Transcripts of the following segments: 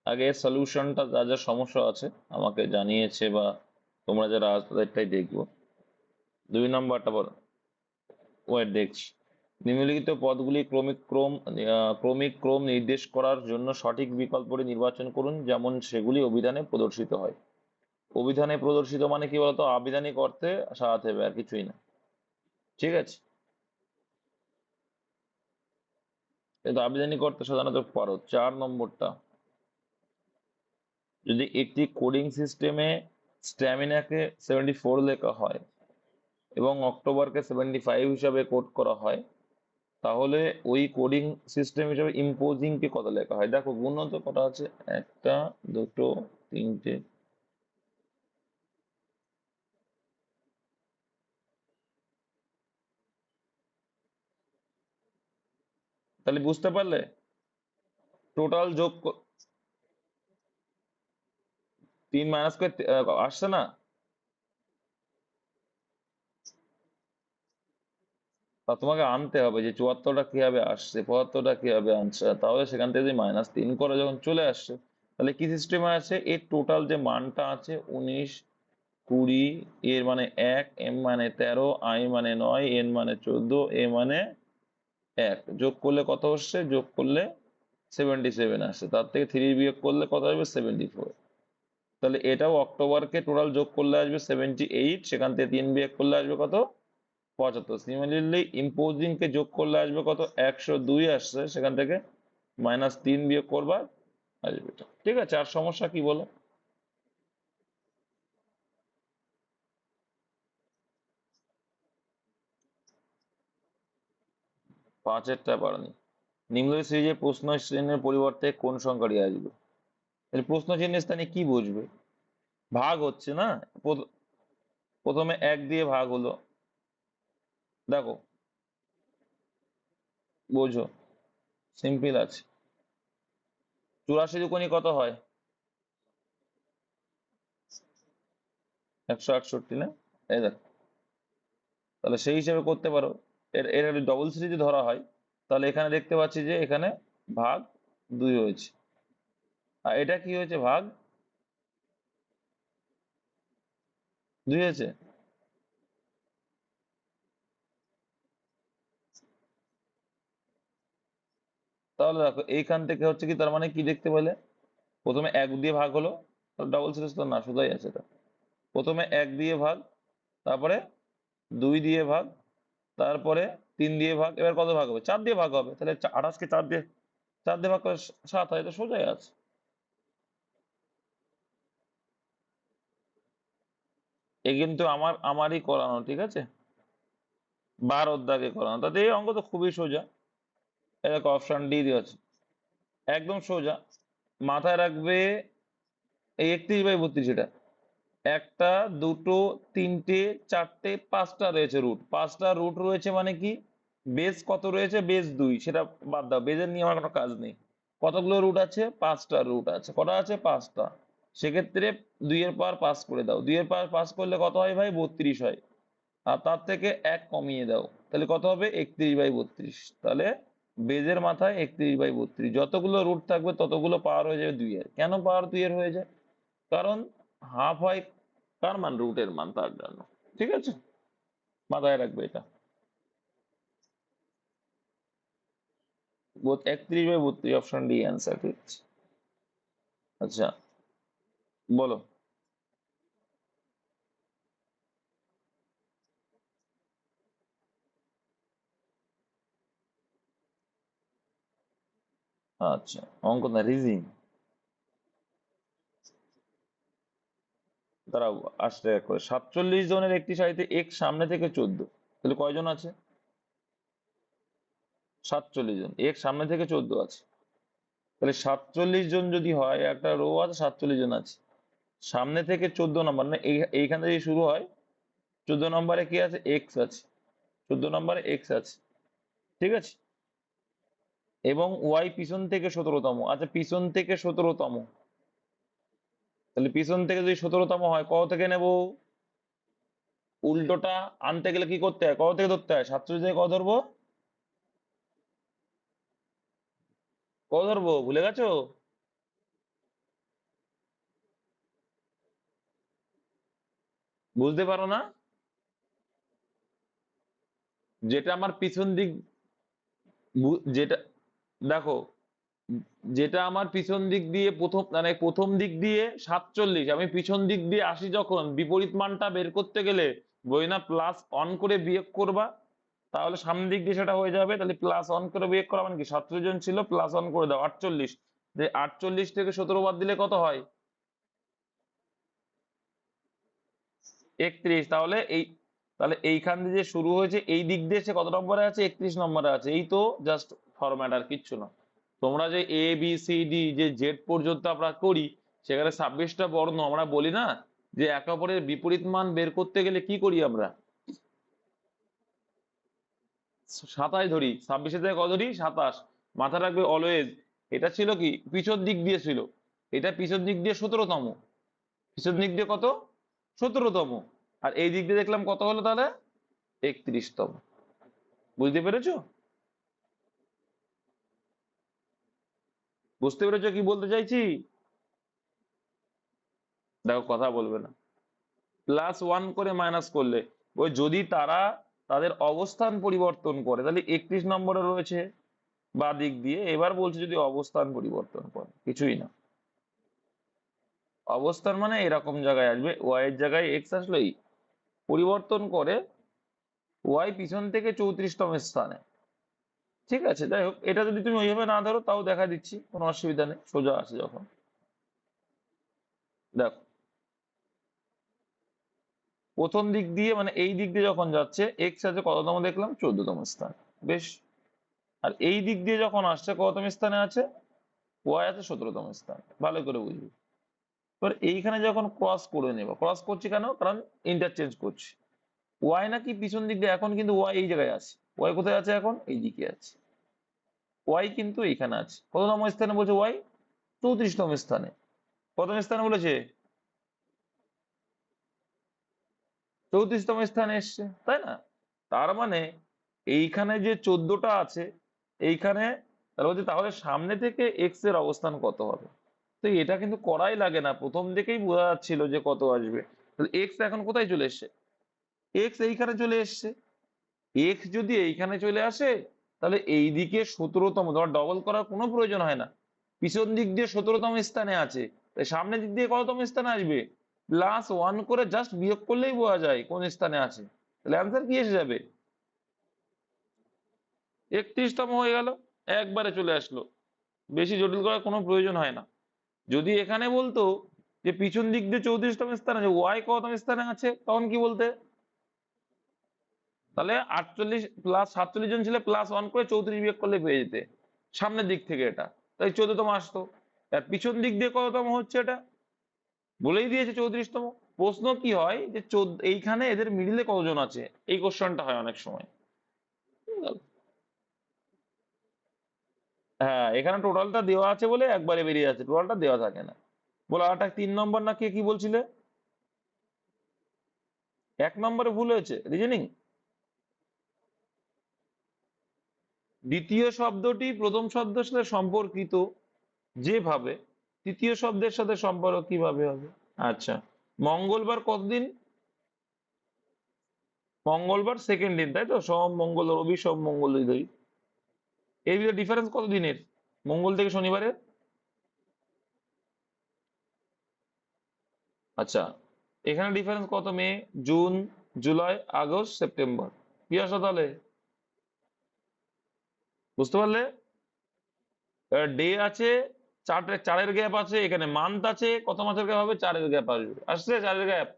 আগে সলিউশনটা যা যা সমস্যা আছে আমাকে জানিয়েছে বা তোমরা যারা আজ তাদেরটাই দেখবো। 2 নম্বরটা বলো। ওয়েট দেখছি। নিম্নলিখিত পদগুলি ক্রমিক ক্রম নির্দেশ করার জন্য সঠিক বিকল্পটি নির্বাচন করুন যেমন সেগুলি অভিধানে প্রদর্শিত হয়। অভিধানে প্রদর্শিত মানে কি বলতো? আবিধানিক অর্থে সাজাতে হবে, আর কিছুই না। ঠিক আছে? কিন্তু আবিধানিক অর্থে সাজানো তো পারো। 4 নম্বরটা, যদি একটি কোডিং সিস্টেমে স্ট্যামিনাকে 74 লেখা হয় এবং অক্টোবরকে 75 হিসাবে কোড করা হয়, তাহলে ওই কোডিং সিস্টেম হিসাবে ইম্পোজিং কে কত লেখা হয়? দেখো গুণ তো কটা আছে, একটা, দুটো, তিনটে। তাহলে বুঝতে পারলে? টোটাল 3 মাইনাস করে আসছে না? তা তোমাকে আনতে হবে যে 74টা কিভাবে আসছে, 75টা কিভাবে আনছে। তাহলে সেখান থেকে যদি -3 করে যখন চলে আসছে, তাহলে কি সিস্টেমে আছে? এর টোটাল যে মানটা আছে 19, 20, এর মানে 1, এম মানে 13, আই মানে 9, এন মানে 14, এ মানে 1, যোগ করলে কত আসছে? যোগ করলে 77 আসছে। তার থেকে 3 বিয়োগ করলে কত আসবে? 74। তাহলে এটাও অক্টোবরকে টোটাল যোগ করলে আসবে 78, সেখান থেকে 3 বিয়োগ করলে আসবে কত? 75। সিমিলারলি ইম্পোজিং কে যোগ করলে আসবে কত? 102 আসছে, সেখান থেকে -3 বিয়োগ করবা, আসবে এটা। ঠিক আছে? আর সমস্যা কি বলো? 5-এরটা পারোনি। নিম্নলিখিত সিরিজে প্রশ্ন চিহ্নের পরিবর্তে কোন সংখ্যাটি আসবে? তাহলে প্রশ্ন চিহ্নের স্থানে কি বসবে? ভাগ হচ্ছে না? প্রথমে 1 দিয়ে ভাগ হলো। দেখো, বোঝো, সিম্পল আছে। 84 দুগুণে কত হয়? 168 না? এই দেখো, তাহলে সেই হিসেবে করতে পারো। এর ডবল সিরিজে ধরা হয়, তাহলে এখানে দেখতে পাচ্ছি যে এখানে ভাগ 2 হয়েছে, আর এটা কি হয়েছে? ভাগ 2 হয়েছে। তাহলে দেখো এইখান থেকে হচ্ছে কি, তার মানে কি দেখতে পেলে? প্রথমে 1 দিয়ে ভাগ হলো, ডবল সিরিজ তো না, সোজাই আছে এটা। প্রথমে 1 দিয়ে ভাগ, তারপরে 2 দিয়ে ভাগ, তারপরে 3 দিয়ে ভাগ, এবার কত ভাগ হবে? 4 দিয়ে ভাগ হবে। তাহলে 28 কে 4 দিয়ে ভাগ করে 7 হয়, এটা সোজাই আছে। এ কিন্তু আমারই করানো, ঠিক আছে? 12 দাগে করানো, তাতে এই অঙ্ক তো খুবই সোজা। এরকম অপশন ডি দিয়ে আছে, একদম সোজা। মাথায় রাখবে এই 31/32, এটা একটা, দুটো, তিনটে, চারটে, 5টা রয়েছে রুট। 5টা রুট রয়েছে মানে কি? বেস কত রয়েছে? বেস 2, সেটা বাদ দাও, বেজের নিয়ে আমার কোনো কাজ নেই। কতগুলো রুট আছে? 5টা রুট আছে। কটা আছে? 5টা। সেক্ষেত্রে 2 এর পাওয়ার 5 করে দাও। 2 এর পাওয়ার 5 করলে কত হয় ভাই? 32 হয়। আর তার থেকে 1 কমিয়ে দাও, তাহলে কত হবে? 31/32। তাহলে বেজের মাথায় 31/32, যতগুলো রুট থাকবে ততগুলো পাওয়ার হয়ে যাবে 2 এর। কেন পাওয়ার 2 এর হয়ে যায়? কারণ হাফ হয় কার মান? রুটের মান, তার জন্য। ঠিক আছে? মাথায় রাখবে এটা। 31/32, অপশন ডি অ্যান্সার। ঠিক আছে? আচ্ছা, বলো। আচ্ছা, অঙ্ক না, রিজিং। দাঁড়াও, আসতে এক করে। 47 জনের একটি সারিতে এক সামনে থেকে 14, তাহলে কয়জন আছে? 47 জন, এক সামনে থেকে 14 আছে। তাহলে 47 জন যদি হয়, একটা রো আছে, 47 জন আছে, সামনে থেকে 14 নম্বর, না এইখানে যদি শুরু হয়, 14 নম্বরে কি আছে? এক্স আছে। 14 নম্বরে এক্স আছে। ঠিক আছে? এবং ওয়াই পিছন থেকে 17তম। আচ্ছা, পিছন থেকে 17তম, তাহলে পিছন থেকে যদি 17তম হয়, কত থেকে নেব? উল্টোটা আনতে গেলে কি করতে হয়? কত থেকে ধরতে হয়? 47 থেকে কত ধরবো? কত ধরবো ভুলে গেছো? বুঝতে পারো না? যেটা আমার পিছন দিক, যেটা দেখো, যেটা আমার পিছন দিক দিয়ে প্রথম মানে প্রথম দিক দিয়ে 47, আমি পিছন দিক দিয়ে আসি, যখন বিপরীত মানটা বের করতে গেলে বই না প্লাস অন করে বিয়োগ করবা, তাহলে সামনের দিক দিয়ে সেটা হয়ে যাবে। তাহলে প্লাস অন করে বিয়োগ করা মানে কি, 47 জন ছিল, প্লাস অন করে দাও 48। যে 48 থেকে 17 বাদ দিলে কত হয়? 31। তাহলে এই, তাহলে এইখান দিয়ে যে শুরু হয়েছে এই দিক দিয়ে সে কত নম্বরে আছে? 31 নম্বরে আছে। এই তো জাস্ট ফরম্যাট, আর কিচ্ছু না। তোমরা যে এ বি সি ডি যে জেড পর্যন্ত আমরা করি, সেখানে 26টা বর্ণ আমরা বলি না, যে একে অপরের বিপরীত মান বের করতে গেলে কি করি আমরা? 27 ধরি, 26 থেকে কত ধরি? 27। মাথা রাখবে অলওয়েজ, এটা ছিল কি পিছন দিক দিয়ে ছিল, এটা পিছন দিক দিয়ে 17তম। পিছন দিক দিয়ে কত? 17তম। আর এই দিক দিয়ে দেখলাম কত হলো তাহলে? 31তম। বুঝতে পেরেছো? বুঝতে পেরেছো কি বলতে চাইছি? দেখো, কথা বলবে না। প্লাস ওয়ান করে মাইনাস করলে, ওই যদি তারা তাদের অবস্থান পরিবর্তন করে, তাহলে 31 নম্বরে রয়েছে বা দিক দিয়ে। এবার বলছে যদি অবস্থান পরিবর্তন করে, কিছুই না। অবস্থান মানে এরকম জায়গায় আসবে, ওয়াই এর জায়গায় এক্স আসলেই পরিবর্তন করে, ওয়াই পিছন থেকে 34তম স্থানে। ঠিক আছে, যাই হোক, এটা যদি তুমি ওইভাবে না ধরো তাও দেখা দিচ্ছি, কোনো অসুবিধা নেই, সোজা আছে যখন। দেখো, প্রথম দিক দিয়ে মানে এই দিক দিয়ে যখন যাচ্ছে, এক্স আছে কততম দেখলাম? 14তম স্থান। বেশ। আর এই দিক দিয়ে যখন আসছে কততম স্থানে আছে? ওয়াই আছে 17তম স্থান। ভালো করে বুঝবি। এবার এইখানে যখন ক্রস করে নেব, ক্রস করছি কেন? কারণ ইন্টারচেঞ্জ করছি। ওয়াই নাকি পিছন দিক দিয়ে, এখন কিন্তু ওয়াই এই জায়গায় আছে। ওয়াই কোথায় আছে? এখন এই দিকে আছে। ওয়াই কিন্তু এইখানে আছে কততম স্থানে বলছে? ওয়াই 34তম স্থানে। কতম স্থানে বলেছে? 34তম স্থানে এসছে, তাই না? তার মানে এইখানে যে 14টা আছে, এইখানে তার বলছে তাহলে সামনে থেকে এক্স এর অবস্থান কত হবে। তো এটা কিন্তু করাই লাগে না, প্রথম দিকেই বোঝা যাচ্ছিল যে কত আসবে। তাহলে এক্স এখন কোথায় চলে এসছে? এক্স এইখানে চলে এসছে। এক্স যদি এইখানে চলে আসে, তাহলে এইদিকে 17তম, তোমার ডবল করার কোনো প্রয়োজন হয় না। পিছন দিক দিয়ে 17তম স্থানে আছে, তাই সামনের দিক দিয়ে কততম স্থানে আসবে? প্লাস ওয়ান করে জাস্ট বিয়োগ করলেই বোঝা যায় কোন স্থানে আছে। তাহলে অ্যান্সার কি এসে যাবে? 31তম হয়ে গেল, একবারে চলে আসলো। বেশি জটিল করার কোনো প্রয়োজন হয় না। যদি এখানে বলতো যে পিছন দিক দিয়ে 34তম স্থানে আছে, ওয়াই কততম স্থানে আছে, তখন কি বলতে? তাহলে 48 প্লাস 47 জন ছিল, প্লাস ওয়ান করে 34 বিয়োগ করলে পেয়ে যেতে সামনের দিক থেকে এটা। তাই 14তম আসতো। আর পিছন দিক দিয়ে কততম হচ্ছে এটা? বলেই দিয়েছে 34তম। প্রশ্ন কি হয় যে এইখানে এদের মিডিলে কতজন আছে, এই কোশ্চেনটা হয় অনেক সময়। হ্যাঁ, এখানে টোটালটা দেওয়া আছে বলে একবারে বেরিয়ে যাচ্ছে, টোটালটা দেওয়া থাকে না। বলো আটা 3 নম্বর না, কে কি বলছিলে? 1 নম্বরে ভুল হয়েছে রিজনিং। দ্বিতীয় শব্দটি প্রথম শব্দের সাথে সম্পর্কিত যেভাবে, তৃতীয় শব্দের সাথে সম্পর্ক কিভাবে হবে? আচ্ছা, মঙ্গলবার কতদিন? মঙ্গলবার সেকেন্ড দিন, তাই তো? সোম মঙ্গল রবি, সোম মঙ্গল দুই। এর ভিতরে ডিফারেন্স কত দিনের, মঙ্গল থেকে শনিবারে? আচ্ছা, এখানে ডিফারেন্স কত? মে, জুন, জুলাই, আগস্ট, সেপ্টেম্বর। কি আসলো তাহলে? বুঝতে পারলে? ডে আছে, চারের গ্যাপ আছে, এখানে মান্থ আছে, কত মাসের গ্যাপ হবে? 4-এর গ্যাপ আসবে। আসছে 4-এর গ্যাপ।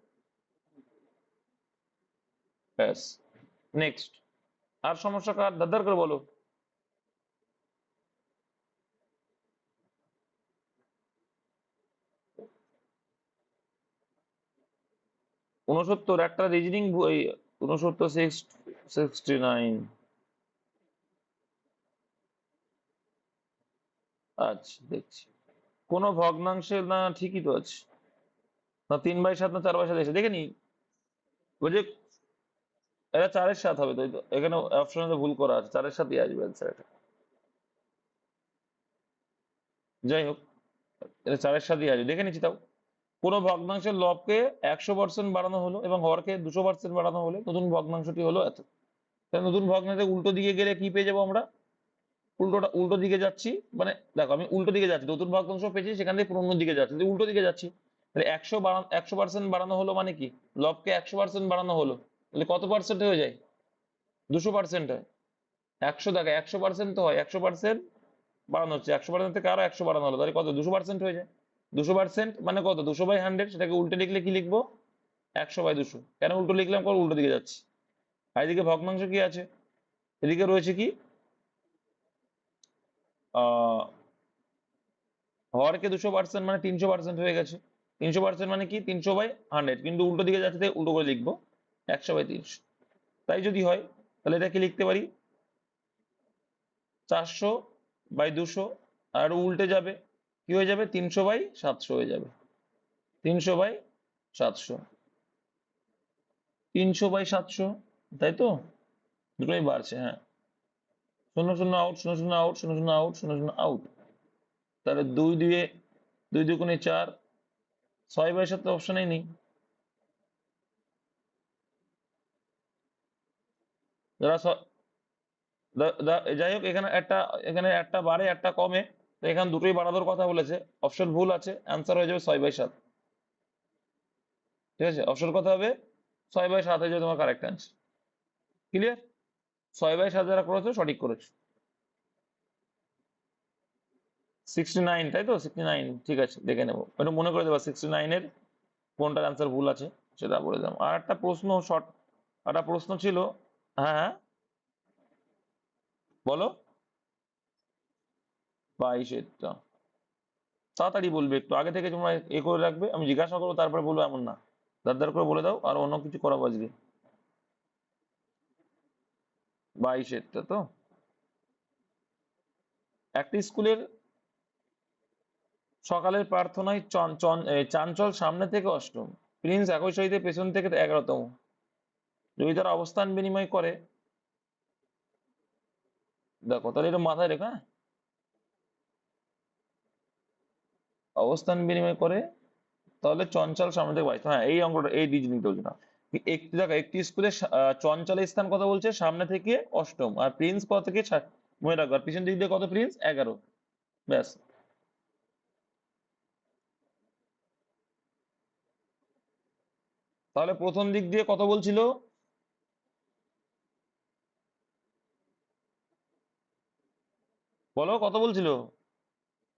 ব্যাস। নেক্সট। আর সমস্যা কার, দাদার করে বলো। 69 একটা রিজনিং বই। 69, 69। আচ্ছা, দেখছি। কোন ভগ্নাংশে না, ঠিকই তো আছে। না 3/7 না 4/7 এসে দেখে নি। ওই যে এটা 4-এর 7 হবে, তাই তো? এখানে অপশনে ভুল করা আছে, 4-এর 7ই আসবে অ্যান্সার এটা। যাই হোক, এটা 4-এর 7ই আসবে, দেখে নিচ্ছি তাও। কোনো ভগ্নাংশের লবকে 100% বাড়ানো হলো এবং হরকে 200% বাড়ানো হলে নতুন ভগ্নাংশটি হলো এত। তাহলে নতুন ভগ্নাংশের উল্টো দিকে গেলে কি পেয়ে যাবো আমরা? উল্টো দিকে যাচ্ছি, মানে দেখো আমি উল্টো দিকে যাচ্ছি, নতুন ভগ্নাংশ পেয়েছি সেখান থেকে পুরোনো দিকে যাচ্ছি, উল্টো দিকে যাচ্ছি। তাহলে 100% বাড়ানো হলো মানে কি? লবকে 100% বাড়ানো হলো, তাহলে কত পার্সেন্ট হয়ে যায়? 200% হয়। 100 দেখো 100% তো হয়, 100% বাড়ানো হচ্ছে, 100% থেকে আরো 100 বাড়ানো হলো, তাহলে কত? 200% হয়ে যায়। 200% মানে কত? 200/100, সেটাকে উল্টে লিখলে কি লিখবো? 100/200। কেন উল্টো লিখলাম? কারণ উল্টো দিকে যাচ্ছি। আর এদিকে ভগ্নাংশ কি আছে? এদিকে রয়েছে কি? আহ হরকে 200% মানে 300% হয়ে গেছে। 300% মানে কি? 300/100, কিন্তু উল্টো দিকে যাচ্ছে তাই উল্টো করে লিখবো 100/300। তাই যদি হয় তাহলে এটাকে লিখতে পারি 400/200, আর উল্টে যাবে, কি হয়ে যাবে? 300/700 হয়ে যাবে। 300/700, 300/700, তাই তো? দুটোই বাড়ছে, হ্যাঁ। 0 0 আউট, 0 0 আউট, 0 0 আউট, 0 0 আউট। তাহলে 2 2 4, 6/7 তো অপশনেই নেই। যারা যাই হোক, এখানে একটা বাড়ে একটা কমে, তো এখানে দুটোই বাড়ানোর কথা বলেছে, অপশন ভুল আছে, অ্যান্সার হয়ে যাবে 6/7। ঠিক আছে, অপশন কথা হবে 6/7 হয়ে যাবে তোমার কারেক্ট অ্যান্সার। ক্লিয়ার? 6/7 যারা করেছো সঠিক করেছো। 69, তাই তো? 69, ঠিক আছে, দেখে নেবো, একটু মনে করে দেবো 69-এর কোনটার অ্যান্সার ভুল আছে সেটা বলে দেবো। আর একটা প্রশ্ন একটা প্রশ্ন ছিল। হ্যাঁ হ্যাঁ, বলো। 22-এরটা তাড়াতাড়ি বলবে, একটু আগে থেকে তোমরা করে রাখবে, আমি জিজ্ঞাসা করবো তারপরে বলবো এমন না, দারদার করে বলে দাও, আর অন্য কিছু করাবো আজকে। 22-এরটা তো একটি স্কুলের সকালের প্রার্থনায় চাঞ্চল সামনে থেকে অষ্টম, প্রিন্স একই সহিতে পেছন থেকে 11তম। যদি তারা অবস্থান বিনিময় করে, দেখো তাহলে এটা মাথায় রেখো, হ্যাঁ? অবস্থান বিনিময় করে, তাহলে চঞ্চল সামনে থেকে 22, হ্যাঁ এই অঙ্কটা, এই রিজনিংটা হচ্ছে না। একটি দেখো, একটি স্কুলে চঞ্চলের স্থান কথা বলছে সামনে থেকে অষ্টম, আর প্রিন্স কত থেকে মনে রাখবো, আর পিছন দিক দিয়ে কত? প্রিন্স 11। ব্যাস। তাহলে প্রথম দিক দিয়ে কত বলছিল? বলো কত বলছিল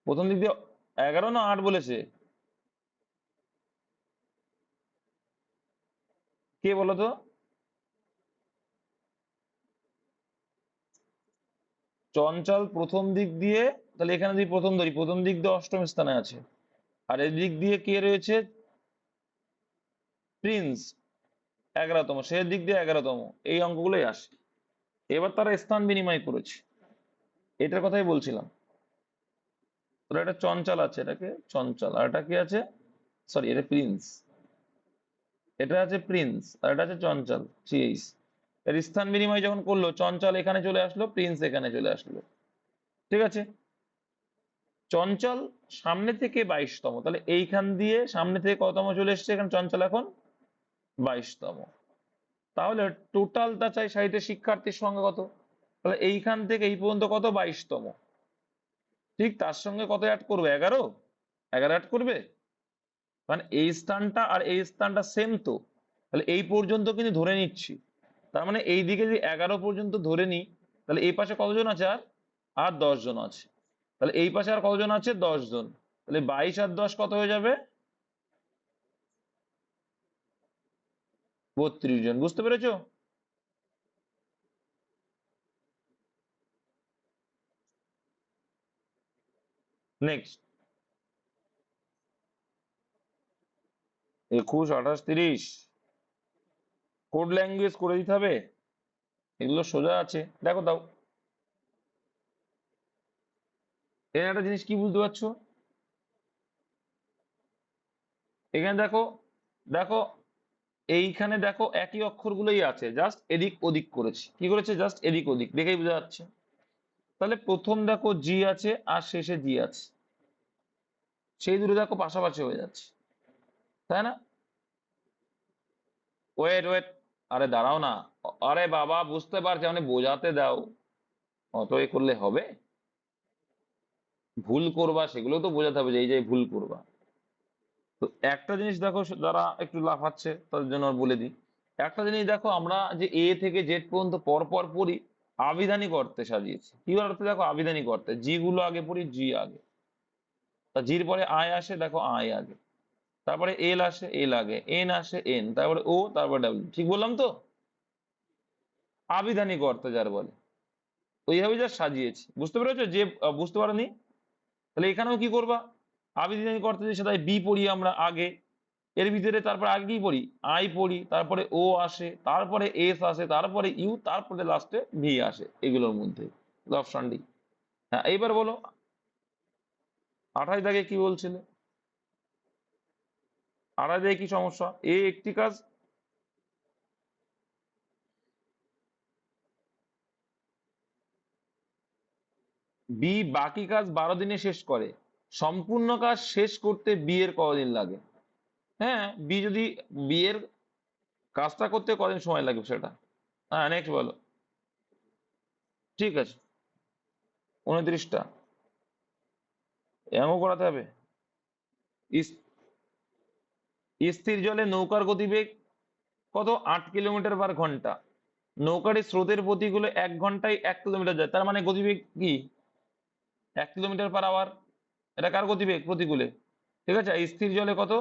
প্রথম দিক দিয়ে? 11 না 8 বলেছে? কে বলো তো? চঞ্চল প্রথম দিক দিয়ে, তাহলে এখানে যদি প্রথম ধরি, প্রথম দিক দিয়ে অষ্টম স্থানে আছে, আর এদিক দিয়ে কে রয়েছে? প্রিন্স 11তম, সে দিক দিয়ে 11তম, এই অঙ্কগুলোই আসে। এবার তারা স্থান বিনিময় করেছে, এটার কথাই বলছিলাম। তোরা এটা চঞ্চল আছে, এটাকে চঞ্চল, আর এটা কি আছে? সরি, এটা প্রিন্স, এটা আছে প্রিন্স, আর এটা আছে চঞ্চল, চিজ। এর স্থান বিনিময় যখন করলো, চঞ্চল এখানে চলে আসলো, প্রিন্স এখানে চলে আসলো। ঠিক আছে, চঞ্চল সামনে থেকে 22তম, তাহলে এইখান দিয়ে সামনে থেকে কততম চলে এসছে? এখানে চঞ্চল এখন 22তম। তাহলে টোটাল তা চাই সাহিত্যের শিক্ষার্থীর সংখ্যা কত? তাহলে এইখান থেকে এই পর্যন্ত কত? 22তম। ঠিক তার সঙ্গে কত অ্যাড করবে? 11। 11 অ্যাড করবে, কারণ এই স্থানটা আর এই স্থানটা সেম তো, তাহলে এই পর্যন্ত কিন্তু ধরে নিচ্ছি। তার মানে এই দিকে যদি 11 পর্যন্ত ধরে নিই, তাহলে এই পাশে কতজন আছে? আর আর 10 জন আছে। তাহলে এই পাশে আর কতজন আছে? 10 জন। তাহলে 22 আর 10 কত হয়ে যাবে? 32 জন। বুঝতে পেরেছো? নেক্সট। 21, 28, 30 কোড ল্যাঙ্গুয়েজ করে দিতে হবে, এগুলো সোজা আছে, দেখো দাও। এখানে একটা জিনিস কি বুঝতে পারছো? এখানে দেখো, দেখো এইখানে দেখো একই অক্ষরগুলোই আছে, জাস্ট এদিক ওদিক করেছি। কি করেছে? জাস্ট এদিক ওদিক, দেখেই বোঝা যাচ্ছে। তাহলে প্রথম দেখো জি আছে আর শেষে জি আছে, সেই দুটো দেখো পাশাপাশি হয়ে যাচ্ছে। তাই না? ওয়েট ওয়েট, আরে দাঁড়াও না। আরে বাবা বুঝতে পারছি, মানে বোঝাতে দাও। অত এ করলে হবে? ভুল করবা সেগুলো তো বোঝাতে হবে যে এই যে ভুল করবা। তো একটা জিনিস দেখো, যারা একটু লাফাচ্ছে তাদের জন্য আর বলে দিই। একটা জিনিস দেখো, আমরা যে এ থেকে জেড পর্যন্ত পর পর পড়ি, আবিধানিক অর্থে সাজিয়েছি। কি অর্থে? দেখো আবিধানিক অর্থে, জি গুলো আগে পড়ি, জি আগে। তা জির পরে আয় আসে, দেখো আয় আগে। তারপরে এল আসে, এল আগে। এন আসে, এন। তারপরে ও, তারপরে ডাব্লিউ। ঠিক বললাম তো? আবিধানিক অর্থে যার বলে, ওইভাবে যা সাজিয়েছি। বুঝতে পেরেছো? যে বুঝতে পারোনি, তাহলে এখানেও কি করবা? আবিধানিক অর্থে যে সেটাই বি পড়ি আমরা আগে, এর ভিতরে তারপরে আগে কি পড়ি? আই পড়ি, তারপরে ও আসে, তারপরে এস আসে, তারপরে ইউ, তারপরে লাস্টে ভি আসে, এগুলোর মধ্যে অপশন ডি। হ্যাঁ, এইবার বলো 28 দাগে কি বলছিলে? 28 দাগে কি সমস্যা? এ একটি কাজ, বি বাকি কাজ 12 দিনে শেষ করে। সম্পূর্ণ কাজ শেষ করতে বি এর কতদিন লাগে? হ্যাঁ, বি যদি, বি এর কাজটা করতে কদিন সময় লাগবে সেটা। হ্যাঁ, নেক্সট বলো। ঠিক আছে, 29টা। এমন করাতে হবে। ইস- স্থির জলে নৌকার গতিবেগ কত? 8 কিলোমিটার/ঘন্টা। নৌকার এই স্রোতের প্রতিকূলে 1 ঘন্টায় 1 কিলোমিটার যায়, তার মানে গতিবেগ কি? 1 কিলোমিটার/আওয়ার। এটা কার গতিবেগ? প্রতিকূলে। ঠিক আছে, আর স্থির জলে কত?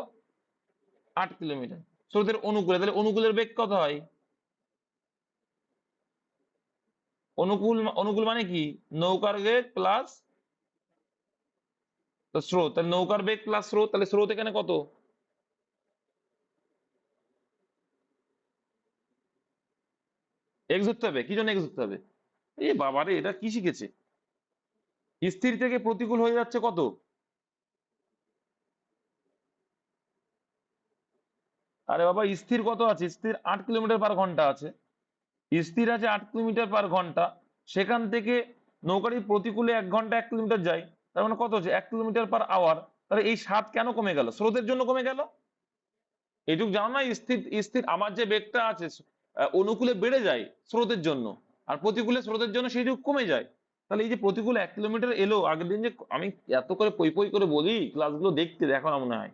8 কিলোমিটার। স্রোতের অনুকূলে, তাহলে অনুকূলের বেগ কত হয়? অনুকূল, অনুকূল মানে কি? নৌকার বেগ প্লাস স্রোত। তাহলে নৌকার বেগ প্লাস স্রোত, তাহলে স্রোত এখানে কত? এক্স ধরতে হবে। কি জন্য এক্স ধরতে হবে? এ বাবারে, এটা কি শিখেছে! স্থির থেকে প্রতিকূল হয়ে যাচ্ছে কত? আরে বাবা, স্থির কত আছে? স্থির 8 কিলোমিটার/ঘন্টা আছে। স্থির আছে 8 কিলোমিটার/ঘন্টা। সেখান থেকে নৌকাটি প্রতিকূলে 1 ঘন্টা 1 কিলোমিটার যায়, তার মানে কত হচ্ছে? 1 কিলোমিটার/আওয়ার। তাহলে এই 7 কেন কমে গেল? স্রোতের জন্য কমে গেল। এইটুকু জানো না? স্থির, স্থির আমার যে বেগটা আছে, অনুকূলে বেড়ে যায় স্রোতের জন্য, আর প্রতিকূলে স্রোতের জন্য সেইটুকু কমে যায়। তাহলে এই যে প্রতিকূল 1 কিলোমিটার এলো, আগের দিন যে আমি এত করে পই পই করে বলি, ক্লাসগুলো দেখতে দেখো না মনে হয়।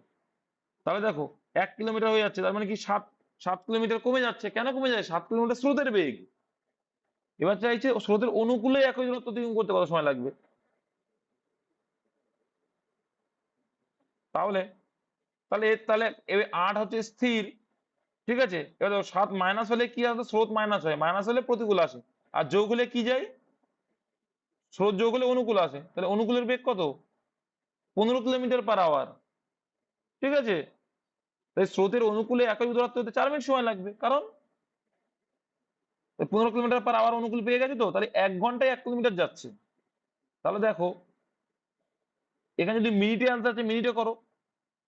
তাহলে দেখো 1 কিলোমিটার হয়ে যাচ্ছে, তার মানে কি 7 7 কিলোমিটার কমে যাচ্ছে। কেন কমে যায়? 7 কিলোমিটার স্রোতের বেগ। এবার চাইছে স্রোতের অনুকূলে একই দূরত্ব অতিক্রম করতে কত সময় লাগবে। তাহলে তাহলে তাহলে 8 হচ্ছে স্থির। ঠিক আছে, এবার দেখো 7 মাইনাস হলে কি আসে? স্রোত মাইনাস হয়, মাইনাস হলে প্রতিকূল আসে। আর যোগ হলে কি যায়? স্রোত যোগ হলে অনুকূল আসে। তাহলে অনুকূলের বেগ কত? 15 কিলোমিটার/আওয়ার। ঠিক আছে, তাই স্রোতের অনুকূলে একই দূরত্ব হতে 4 মিনিট সময় লাগবে, কারণ 15 কিলোমিটার/আওয়ার অনুকূল পেয়ে গেছে। তো তাহলে 1 ঘন্টায় 1 কিলোমিটার যাচ্ছে। তাহলে দেখো এখানে যদি মিনিটে আনসার আছে, মিনিটে করো।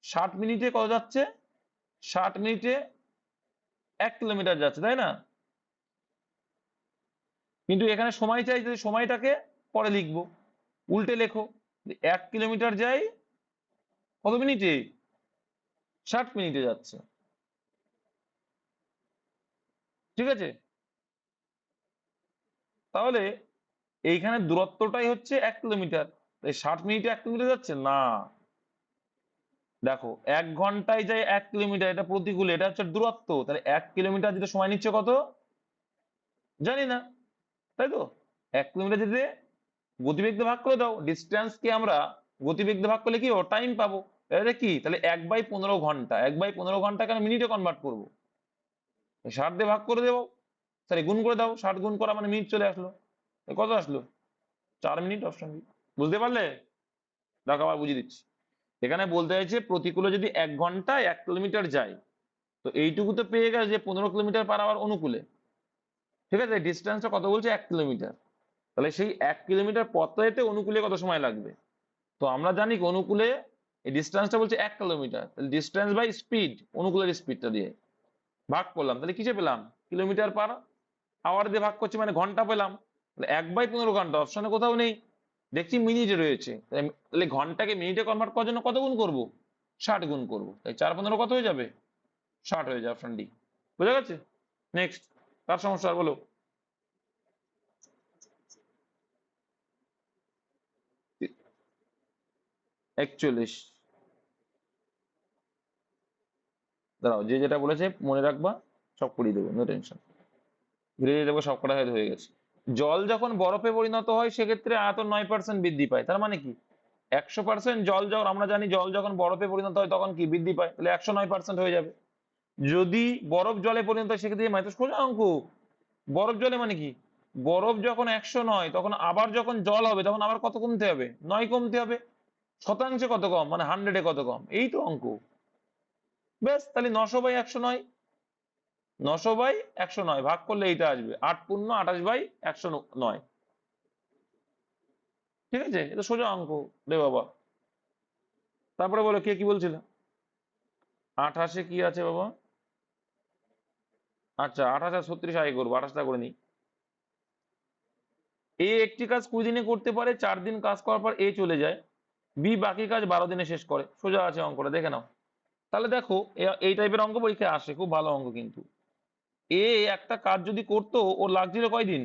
60 মিনিটে কত যাচ্ছে? 60 মিনিটে 1 কিলোমিটার যাচ্ছে, তাই না? কিন্তু এখানে সময় চাই, যদি সময়টাকে পরে লিখবো, উল্টে লেখো। 1 কিলোমিটার যাই কত মিনিটে? 60 মিনিটে যাচ্ছে। ঠিক আছে, তাহলে এইখানে দূরত্বটাই হচ্ছে 1 কিলোমিটার। তাই 60 মিনিটে 1 কিলোমিটার যাচ্ছে না। দেখো 1 ঘন্টায় যায় 1 কিলোমিটার, এটা প্রতিকূলে, এটা হচ্ছে দূরত্ব। তাহলে 1 কিলোমিটার যেটা সময় নিচ্ছে কত? জানি না, তাই তো। 1 কিলোমিটার যেতে গতিবেগ দিয়ে ভাগ করে দাও। ডিস্টেন্স কে আমরা গতিবেগ দিয়ে ভাগ করলে কি টাইম পাবো। এটা কি? তাহলে 1/15 ঘন্টা। 1/15 ঘন্টা কেন মিনিটে কনভার্ট করবো? 60 দিয়ে ভাগ করে দেবো, সরি গুণ করে দাও। 60 গুণ করা মানে মিনিট চলে আসলো। কত আসলো? 4 মিনিট। Option B. বুঝতে পারলে? দেখো আবার বুঝিয়ে দিচ্ছি। এখানে বলতে চাইছে প্রতিকূলে যদি 1 ঘন্টায় 1 কিলোমিটার যায়, তো এইটুকু তো পেয়ে গেছে যে 15 কিলোমিটার/আওয়ার অনুকূলে। ঠিক আছে, ডিস্টেন্সটা কত বলছে? 1 কিলোমিটার। তাহলে সেই 1 কিলোমিটার পথটা যেতে অনুকূলে কত সময় লাগবে? তো আমরা জানি কি অনুকূলে এই ডিস্টেন্সটা বলছে 1 কিলোমিটার, তাহলে ডিস্টেন্স বাই স্পিড, অনুকূলের স্পিডটা দিয়ে ভাগ করলাম, তাহলে কিসে পেলাম? কিলোমিটার/আওয়ার দিয়ে ভাগ করছি মানে ঘন্টা পেলাম। তাহলে 1/15 ঘন্টা অপশনে কোথাও নেই, দেখছি মিনিটে রয়েছে। তাহলে ঘন্টাকে মিনিটে কনভার্ট করার জন্য কত গুণ করবো? 60 গুণ করবো, তাই 4 15 কত হয়ে যাবে? 60 হয়ে যাবে, অপশন ডি। বুঝা গেছে? নেক্সট, কার সমস্যা আর বলো। 41। দাঁড়াও, যে যেটা বলেছে মনে রাখবা, সব করিয়ে দেবো, নো টেনশন। ধীরে ধীরে দেখবো সব কটা হয়ে গেছে। জল যখন বরফে পরিণত হয় সেক্ষেত্রে আয়তন 9% বৃদ্ধি পায়, তার মানে কি? 100% জল যখন, আমরা জানি জল যখন বরফে পরিণত হয় তখন কি বৃদ্ধি পায়, তাহলে 109% হয়ে যাবে। যদি বরফ জলে পরিণত হয় সেক্ষেত্রে মানে তো সোজা অঙ্ক। বরফ জলে মানে কি? বরফ যখন 109 তখন আবার যখন জল হবে তখন আবার কত কমতে হবে? 9 কমতে হবে। শতাংশে কত কম, মানে 100-এ কত কম, এই তো অঙ্ক। ব্যাস, তাহলে 900/109, 900/109 ভাগ করলে এইটা আসবে 8 পূর্ণ 28/109। ঠিক আছে, এটা সোজা অঙ্ক রে বাবা। তারপরে বলো, কে কি বলছিল? 28-এ কি আছে বাবা? আচ্ছা, 28 আর 36 আগে করবো, 28টা করে নিই। এ একটি কাজ 20 দিনে করতে পারে, 4 দিন কাজ করার পর এ চলে যায়, বি বাকি কাজ 12 দিনে শেষ করে। সোজা আছে অঙ্কটা, দেখে নাও। তাহলে দেখো, এই টাইপের অঙ্ক পরীক্ষায় আসে, খুব ভালো অঙ্ক কিন্তু। এ একটা কাজ যদি করতো, ওর লাগছিল কয়দিন?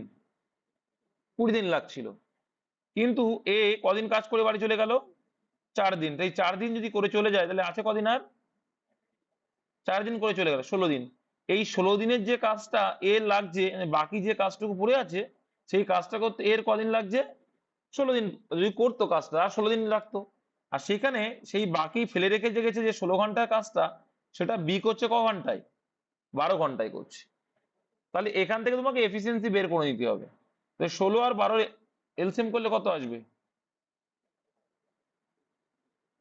20 দিন লাগছিল। কিন্তু এ কদিন কাজ করে বাড়ি চলে গেল? 4 দিন। তাই 4 দিন যদি করে চলে যায় তাহলে আছে কদিন আর? 4 দিন করে চলে গেল, 16 দিন। এই 16 দিনের যে কাজটা এর লাগছে, মানে বাকি যে কাজটুকু পড়ে আছে, সেই কাজটা করতে এর কদিন লাগছে? 16 দিন। যদি করতো কাজটা, আর 16 দিন লাগতো। আর সেখানে সেই বাকি ফেলে রেখে যে গেছে যে 16 ঘন্টার কাজটা, সেটা বি করছে ক ঘন্টায়? 12 ঘন্টায় করছে। তাহলে এখান থেকে তোমাকে এফিসিয়েন্সি বের করে নিতে হবে। তো 16 আর 12 এলসিএম করলে কত আসবে?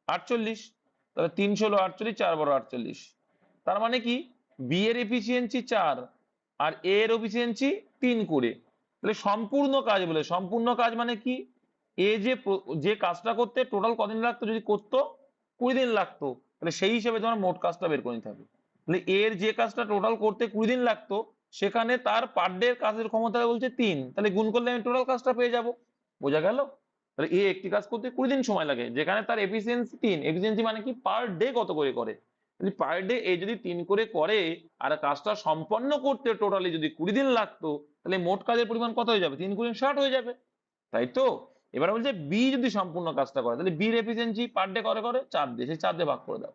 48। তাহলে 3 16 48, 4 12 48। তার মানে কি? বি এর এফিসিয়েন্সি 4 আর এ এর এফিসিয়েন্সি 3 করে। তাহলে সম্পূর্ণ কাজ, বলে সম্পূর্ণ কাজ মানে কি? এ যে কাজটা করতে টোটাল কদিন লাগতো, যদি করতো 20 দিন লাগতো, তাহলে সেই হিসেবে তোমার মোট কাজটা বের করে নিতে হবে। তাহলে এর যে কাজটা টোটাল করতে 20 দিন লাগতো, সেখানে তার পার ডে কাজের ক্ষমতা বলছে 3, তাহলে গুণ করলে আমি টোটাল কাজটা পেয়ে যাব। বোঝা গেল? তাহলে এ একটি কাজ করতে 20 দিন সময় লাগে, যেখানে তার এফিসিয়েন্সি 3। এফিসিয়েন্সি মানে কি? পার ডে কত করে করে। যদি পার ডে এ যদি 3 করে করে, আর কাজটা সম্পন্ন করতে টোটালি যদি 20 দিন লাগতো, তাহলে মোট কাজের পরিমাণ কত হয়ে যাবে? 3 গুণ 60 হয়ে যাবে। তাই তো? এবার বলছে বি যদি সম্পূর্ণ কাজটা করে, তাহলে বির এফিসিয়েন্সি পার ডে করে করে 4 দিয়ে, সেই 4 দিয়ে ভাগ করে দাও।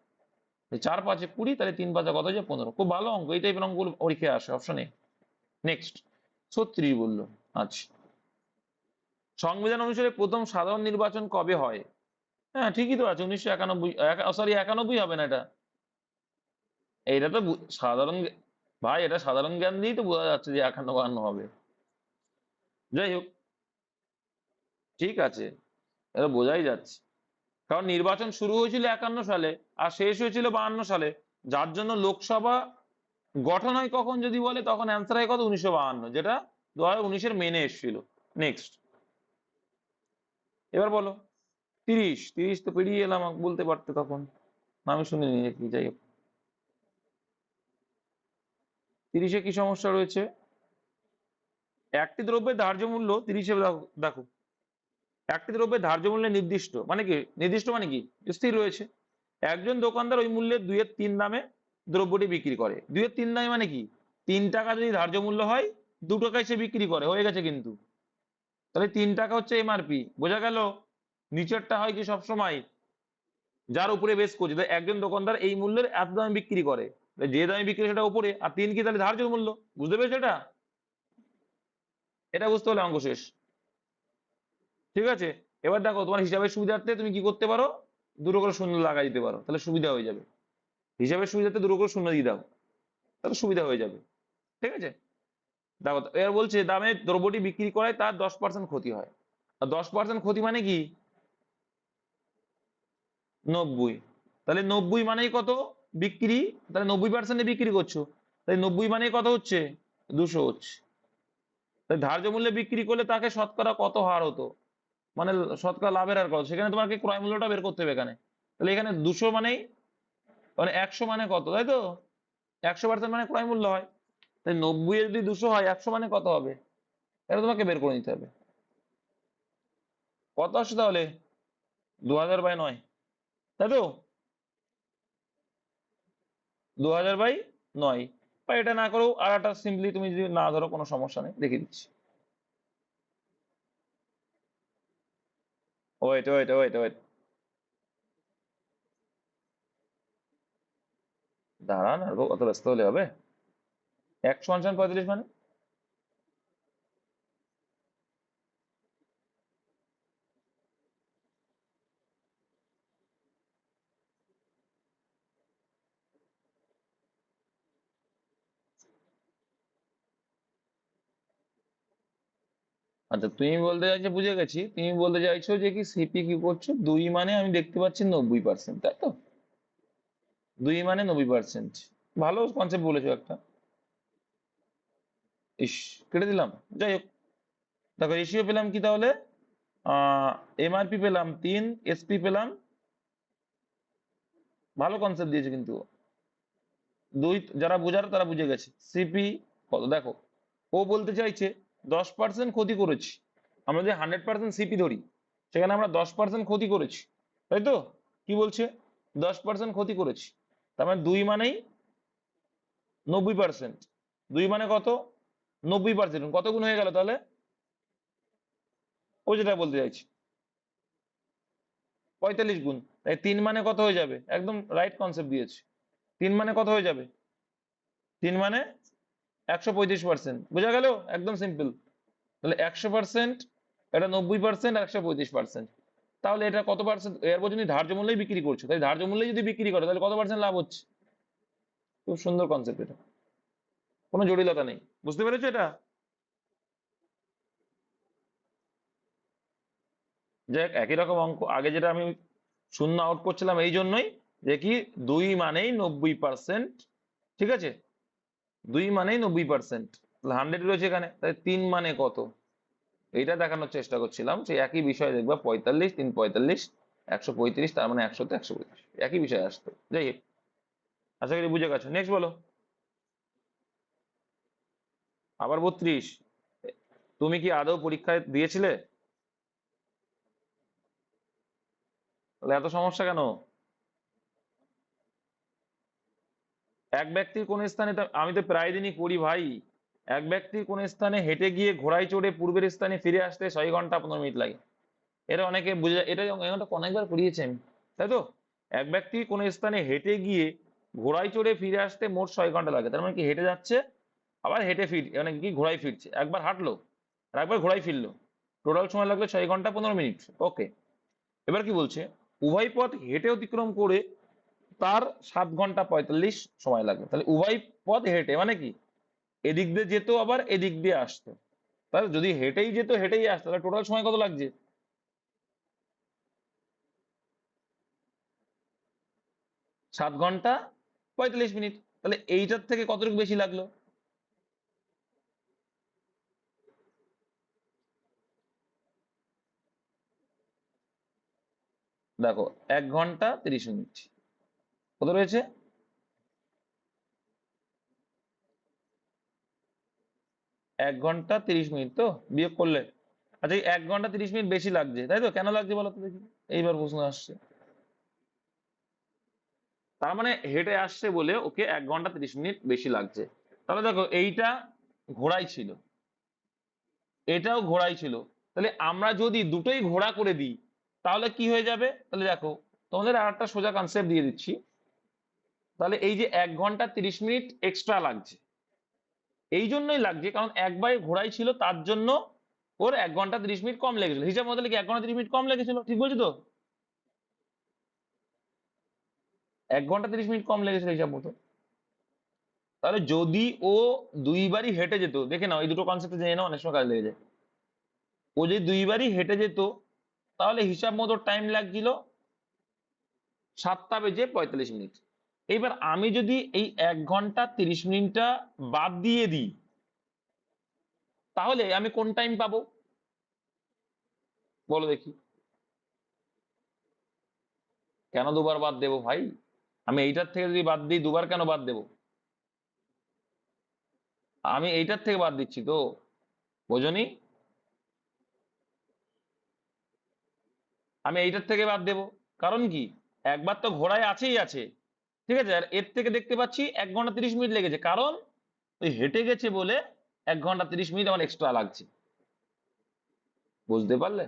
4 5 20, তাহলে 3 5 কত হয়ে যায়? 15। খুব ভালো অঙ্ক, এই টাইপের অঙ্কগুলো পরীক্ষায় আসে, অপশন এ। নেক্সট, 36 বললো। আচ্ছা, সংবিধান অনুসারে প্রথম সাধারণ নির্বাচন কবে হয়? হ্যাঁ ঠিকই তো আছে, 1991। সরি, 91 হবে না এটা। এইটা তো সাধারণ ভাই, এটা সাধারণ জ্ঞান দিয়েই তো বোঝা যাচ্ছে যে 51 হবে। যাই হোক, ঠিক আছে, এটা বোঝাই যাচ্ছে। কারণ নির্বাচন শুরু হয়েছিল 51 সালে আর শেষ হয়েছিল 52 সালে, যার জন্য লোকসভা গঠন হয় কখন যদি বলে, তখন অ্যান্সার হয় কত? 1952, যেটা 2019-এর মেনে এসেছিল। নেক্সট, এবার বলো। 30। 30 তো পেরিয়ে এলাম, বলতে পারতে তখন, আমি শুনিনি কি। যাই হোক, 30-এ কি সমস্যা রয়েছে? একটি দ্রব্যের ধার্য মূল্য 30-এ দেখো দেখো, একটি দ্রব্যের ধার্য মূল্যে নির্দিষ্ট মানে কি? নির্দিষ্ট মানে কি? স্থির রয়েছে। একজন দোকানদার ওই মূল্যে 2-3 দামে দ্রব্যটি বিক্রি করে। 2-3 দামে মানে কি? 3 টাকা যদি ধার্য মূল্য হয়, 2 টাকায় সে বিক্রি করে, হয়ে গেছে কিন্তু। তাহলে 3 টাকা হচ্ছে এমআরপি। বোঝা গেল? নিচেরটা হয় কি সবসময়, যার উপরে বেস করছে। একজন দোকানদার এই মূল্যের এত দামে বিক্রি করে, যে দামে বিক্রি সেটা উপরে, আর 3 কি? তাহলে ধার্য মূল্য। বুঝতে পেরেছো এটা? এটা বুঝতে হলে অঙ্ক শেষ। ঠিক আছে, এবার দেখো, তোমার হিসাবের সুবিধার্থে তুমি কি করতে পারো? দুটো করে শূন্য লাগাই দিতে পারো, তাহলে সুবিধা হয়ে যাবে। হিসাবের সুবিধার্থে দুটো করে শূন্য দিয়ে দাও, তাহলে সুবিধা হয়ে যাবে। ঠিক আছে, দেখো এর বলছে দামে দ্রব্যটি বিক্রি করায় তার 10% ক্ষতি হয়। আর 10% ক্ষতি মানে কি? 90। তাহলে 90 মানেই কত? বিক্রি। তাহলে 90%-এ বিক্রি করছো, তাহলে 90 মানেই কত হচ্ছে? 200 হচ্ছে। তাই ধার্য মূল্যে বিক্রি করলে তাকে শতকরা কত হার হতো, মানে শতকরা লাভের হার কত, সেখানে তোমাকে ক্রয় মূল্যটা বের করতে হবে এখানে। তাহলে এখানে 200 মানেই, মানে 100 মানে কত, তাই তো? 100% মানে ক্রয় মূল্য হয়। তাই 90 এ যদি 200 হয়, 100 মানে কত হবে? এটা তোমাকে বের করে নিতে হবে। কত আসছে তাহলে? 2000/9, তাই তো? 2000/9, বা এটা না করেও আর একটা সিম্পলি তুমি যদি না ধরো কোনো সমস্যা নেই, দেখিয়ে দিচ্ছি। ওয়েট ওয়েট ওয়েট ওয়েট, দাঁড়ান, আর অত ব্যস্ত হলে হবে? 100 × 45 মানে? আচ্ছা, তুমি বলতে চাইছো, বুঝে গেছি, তুমি বলতে চাইছো যে কি সিপি কি করছো, 2 মানে আমি দেখতে পাচ্ছি 90%, তাই তো? 2 মানে 90%। ভালো কনসেপ্ট বলেছো একটা। ইস, কেটে দিলাম। যাই হোক, দেখো রেশিও পেলাম কি তাহলে? এমআরপি পেলাম 3, এসপি পেলাম, ভালো কনসেপ্ট দিয়েছে কিন্তু। 2, যারা বোঝার তারা বুঝে গেছে। সিপি কত দেখো, ও বলতে চাইছে 10% ক্ষতি করেছি। আমরা যে 100% সিপি ধরি, সেখানে আমরা 10% ক্ষতি করেছি, তাই তো? কি বলছে? 10% ক্ষতি করেছি, তার মানে 2 মানেই 90%। 2 মানে কত? 90%। কত গুণ হয়ে গেল তাহলে? ও যেটা বলতে চাইছি, 45 গুণ। তাই 3 মানে কত হয়ে যাবে? একদম রাইট কনসেপ্ট দিয়েছে। 3 মানে কত হয়ে যাবে? 3 মানে 135%। বোঝা গেল? একদম সিম্পল। তাহলে 100%, এটা 90%, আর 135%। তাহলে এটা কত পার্সেন্ট? এরপর যদি ধার্য মূল্যেই বিক্রি করছো, তাই ধার্য মূল্যে যদি বিক্রি করো তাহলে কত পার্সেন্ট লাভ হচ্ছে? খুব সুন্দর কনসেপ্ট এটা, কোনো জটিলতা নেই। বুঝতে পেরেছো এটা? যাই হোক, একই রকম অঙ্ক আগে যেটা আমি শূন্য আউট করছিলাম এই জন্যই যে কি 2 মানেই 90%, ঠিক আছে? 2 মানেই 90%, 100 রয়েছে এখানে, তাই 3 মানে কত? এইটা দেখানোর চেষ্টা করছিলাম। সেই একই বিষয় দেখবা, 45, 3 45, 135, তার মানে 100 তে 135, একই বিষয় আসতো। যাই হোক, আশা করি বুঝে গেছো। নেক্সট বলো। আবার 32? তুমি কি আদৌ পরীক্ষায় দিয়েছিলে? তাহলে এত সমস্যা কেন? এক ব্যক্তির কোন স্থানে, আমি তো প্রায় দিনই করি ভাই। এক ব্যক্তির কোন স্থানে হেঁটে গিয়ে ঘোড়ায় চড়ে পূর্বের স্থানে ফিরে আসতে 6 ঘন্টা 15 মিনিট লাগে। এটা অনেকে বুঝে, এটা অনেকবার করিয়েছি আমি, তাই তো? এক ব্যক্তি কোন স্থানে হেঁটে গিয়ে ঘোড়ায় চড়ে ফিরে আসতে মোট 6 ঘন্টা লাগে। তার মানে কি হেঁটে যাচ্ছে, আবার হেঁটে মানে কি ঘোড়ায় ফিরছে, একবার হাঁটলো আর একবার ঘোড়ায় ফিরলো, টোটাল সময় লাগলো 6 ঘন্টা 15 মিনিট। ওকে, এবার কি বলছে? উভয় পথ হেঁটে অতিক্রম করে তার 7 ঘন্টা 45 সময় লাগবে। তাহলে উভয় পথ হেঁটে মানে কি এদিক দিয়ে যেত আবার এদিক দিয়ে আসতো। তাহলে যদি হেঁটেই যেত হেঁটেই আসতো, তাহলে টোটাল সময় কত লাগছে? 7 ঘন্টা 45 মিনিট। তাহলে এইটার থেকে কতটুকু বেশি লাগলো? দেখো, 1 ঘন্টা 30 মিনিট। কত রয়েছে? 1 ঘন্টা 30 মিনিট তো বিয়োগ করলে, আচ্ছা এই 1 ঘন্টা 30 মিনিট বেশি লাগছে, তাই তো? কেন লাগছে বলো তো দেখি। এইবার প্রশ্ন আসছে, তার মানে হেঁটে আসছে বলে ওকে 1 ঘন্টা 30 মিনিট বেশি লাগছে। তাহলে দেখো, এইটা ঘোড়াই ছিল, এটাও ঘোড়াই ছিল। তাহলে আমরা যদি দুটোই ঘোড়া করে দিই তাহলে কি হয়ে যাবে? তাহলে দেখো, তোমাদের আর একটা সোজা কনসেপ্ট দিয়ে দিচ্ছি। তাহলে এই যে 1 ঘন্টা 30 মিনিট এক্সট্রা লাগছে, এই জন্যই লাগছে কারণ একবার ঘোড়াই ছিল, তার জন্য ওর 1 ঘন্টা 30 মিনিট কম লেগেছিল। হিসাব মতো কি 1 ঘন্টা 30 মিনিট কম লেগেছিল, ঠিক বলছি তো? 1 ঘন্টা 30 মিনিট কম লেগেছিল হিসাব মতো। তাহলে যদি ও 2বারই হেঁটে যেত, দেখে নাও এই দুটো কনসেপ্ট জেনে নাও, অনেক সময় কাজে লেগে যায়। ও যদি 2বারই হেঁটে যেত তাহলে হিসাব মতো টাইম লাগছিল 7টা বেজে 45 মিনিট। এইবার আমি যদি এই 1 ঘন্টা 30 মিনিটটা বাদ দিয়ে দিই তাহলে আমি কোন টাইম পাবো বলো দেখি? কেন দুবার বাদ দেবো ভাই? আমি এইটার থেকে যদি বাদ দিই, দুবার কেন বাদ দেবো? আমি এইটার থেকে বাদ দিচ্ছি তো, বোঝনি? আমি এইটার থেকে বাদ দেবো, কারণ কি একবার তো ঘোড়ায় আছেই আছে, ঠিক আছে, আর এর থেকে দেখতে পাচ্ছি 1 ঘন্টা 30 মিনিট লেগেছে, কারণ ওই হেঁটে গেছে বলে 1 ঘন্টা 30 মিনিট আমার এক্সট্রা লাগছে। বুঝতে পারলে?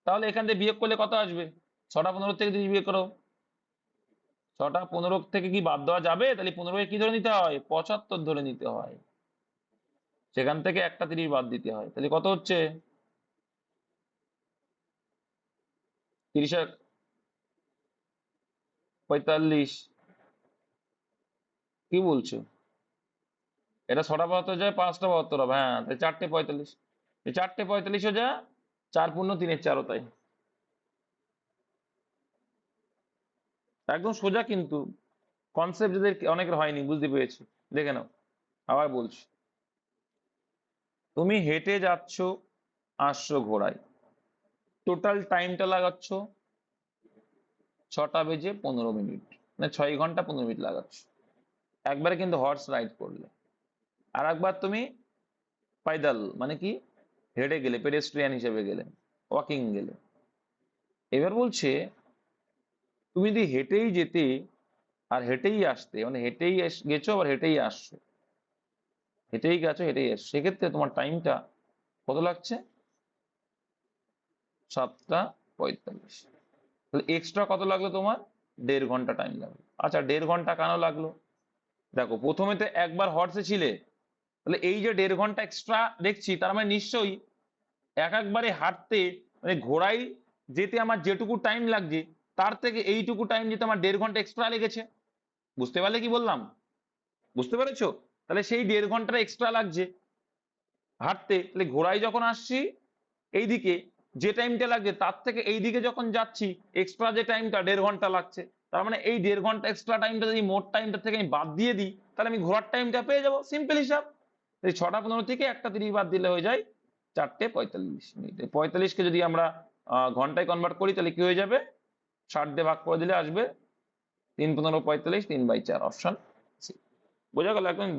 তাহলে এখান থেকে বিয়োগ করলে কত আসবে? 6টা 15 থেকে 30 বিয়োগ করো। 6টা 15 থেকে কি বাদ দেওয়া যাবে? তাহলে 15 কি ধরে নিতে হয়? 75 ধরে নিতে হয়। সেখান থেকে একটা 30 বাদ দিতে হয়, তাহলে কত হচ্ছে? 30 আর 45। কি বলছো? এটা 6টা 72 যায়, 5টা 72 হবে, হ্যাঁ, তাই 4টে 45। এই 4টে 45 যা, 4×3=4, তাই একদম সোজা, কিন্তু কনসেপ্ট যাদের অনেকের হয়নি, বুঝতে পেরেছি। দেখে নাও, আবার বলছি। তুমি হেঁটে যাচ্ছ, আসছো ঘোড়ায়, টোটাল টাইমটা লাগাচ্ছ 6টা বেজে 15 মিনিট, মানে 6 ঘন্টা 15 মিনিট লাগাচ্ছ একবারে, কিন্তু হর্স রাইড করলে। আর একবার তুমি পাইদাল মানে কি, হেঁটে গেলে, পেডেস্ট্রিয়ান হিসেবে গেলে, ওয়াকিং গেলে। এবার বলছে তুমি যদি হেঁটেই যেতে আর হেঁটেই আসতে, মানে হেঁটেই গেছো আবার হেঁটেই আসছো, হেঁটেই গেছো হেঁটেই আসছো, সেক্ষেত্রে তোমার টাইমটা কত লাগছে? 7টা 45। তাহলে এক্সট্রা কত লাগলো তোমার? 1.5 ঘন্টা টাইম লাগলো। আচ্ছা, 1.5 ঘন্টা কেন লাগলো? দেখো, প্রথমে তো একবার হর্সে ছিলে, তাহলে এই যে 1.5 ঘন্টা এক্সট্রা দেখছি, তার মানে নিশ্চয়ই একবারে হাঁটতে, মানে ঘোড়ায় যেতে আমার যেটুকু টাইম লাগছে, তার থেকে এইটুকু টাইম যেতে আমার 1.5 ঘন্টা এক্সট্রা লেগেছে। বুঝতে পারলে কি বললাম? বুঝতে পেরেছো? তাহলে সেই 1.5 ঘন্টা এক্সট্রা লাগছে হাঁটতে, তাহলে ঘোড়ায় যখন আসছি এইদিকে যে টাইমটা লাগছে, তার থেকে এইদিকে যখন যাচ্ছি এক্সট্রা যে টাইমটা 1.5 ঘন্টা লাগছে, তার মানে এই 1.5 ঘন্টা এক্সট্রা টাইমটা যদি মোট টাইমটা থেকে আমি বাদ দিয়ে দিই, তাহলে আমি ঘোরার টাইমটা পেয়ে যাবো। সিম্পল হিসাব। এই 6টা 15 থেকে একটা 30 বাদ দিলে হয়ে যায় 4টে 45 মিনিট। 45কে যদি আমরা ঘন্টায় কনভার্ট করি, তাহলে কি হয়ে যাবে? 60 দিয়ে ভাগ করে দিলে আসবে 3×15=45, 3/4, অপশন সি। বোঝা গেল? একদম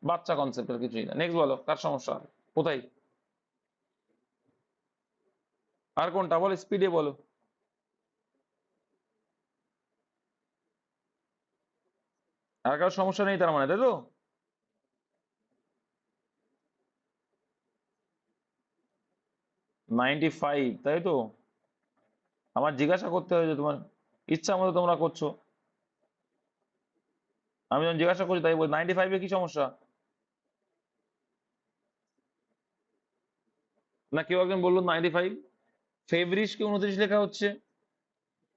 বাচ্চা কনসেপ্টের, কিছুই না। নেক্সট বলো, কার সমস্যা হবে? কোথায়? আর কোনটা বলো, স্পিডে বলো। আর কারো সমস্যা নেই তার মানে, তাই তো? 95, তাই তো? আমার জিজ্ঞাসা করতে হয়েছে, তোমার ইচ্ছা মতো তোমরা করছো। আমি যখন জিজ্ঞাসা করছি তাই বল, 95-এ কি সমস্যা? না, কেউ একজন বললো 95। ফেব্রিজকে 29 লেখা হচ্ছে,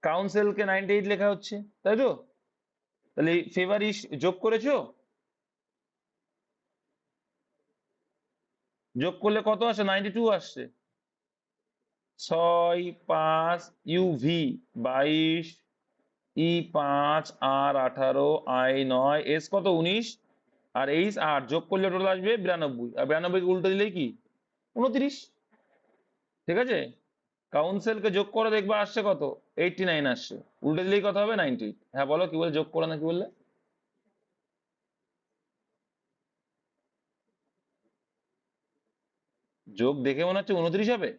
কাউন্সিলকে 98 লেখা হচ্ছে, তাই তো? তাহলে ফেভারিশ যোগ করেছো? যোগ করলে কত আসে? 92 আসছে। 6, 5, UV 22, E 5, R 18, I 9, S কত? 19, আর H 8, যোগ করলে টোটাল আসবে 92, আর 92 উল্টো দিলেই কি? 29। ঠিক আছে, কাউন্সিলকে যোগ করে দেখবে আসছে কত? 89 আসছে। উল্টে দিলেই কত হবে? 98। হ্যাঁ বলো, কি বলে? যোগ করে না, কি বললে? যোগ দেখে মনে হচ্ছে 29 হবে।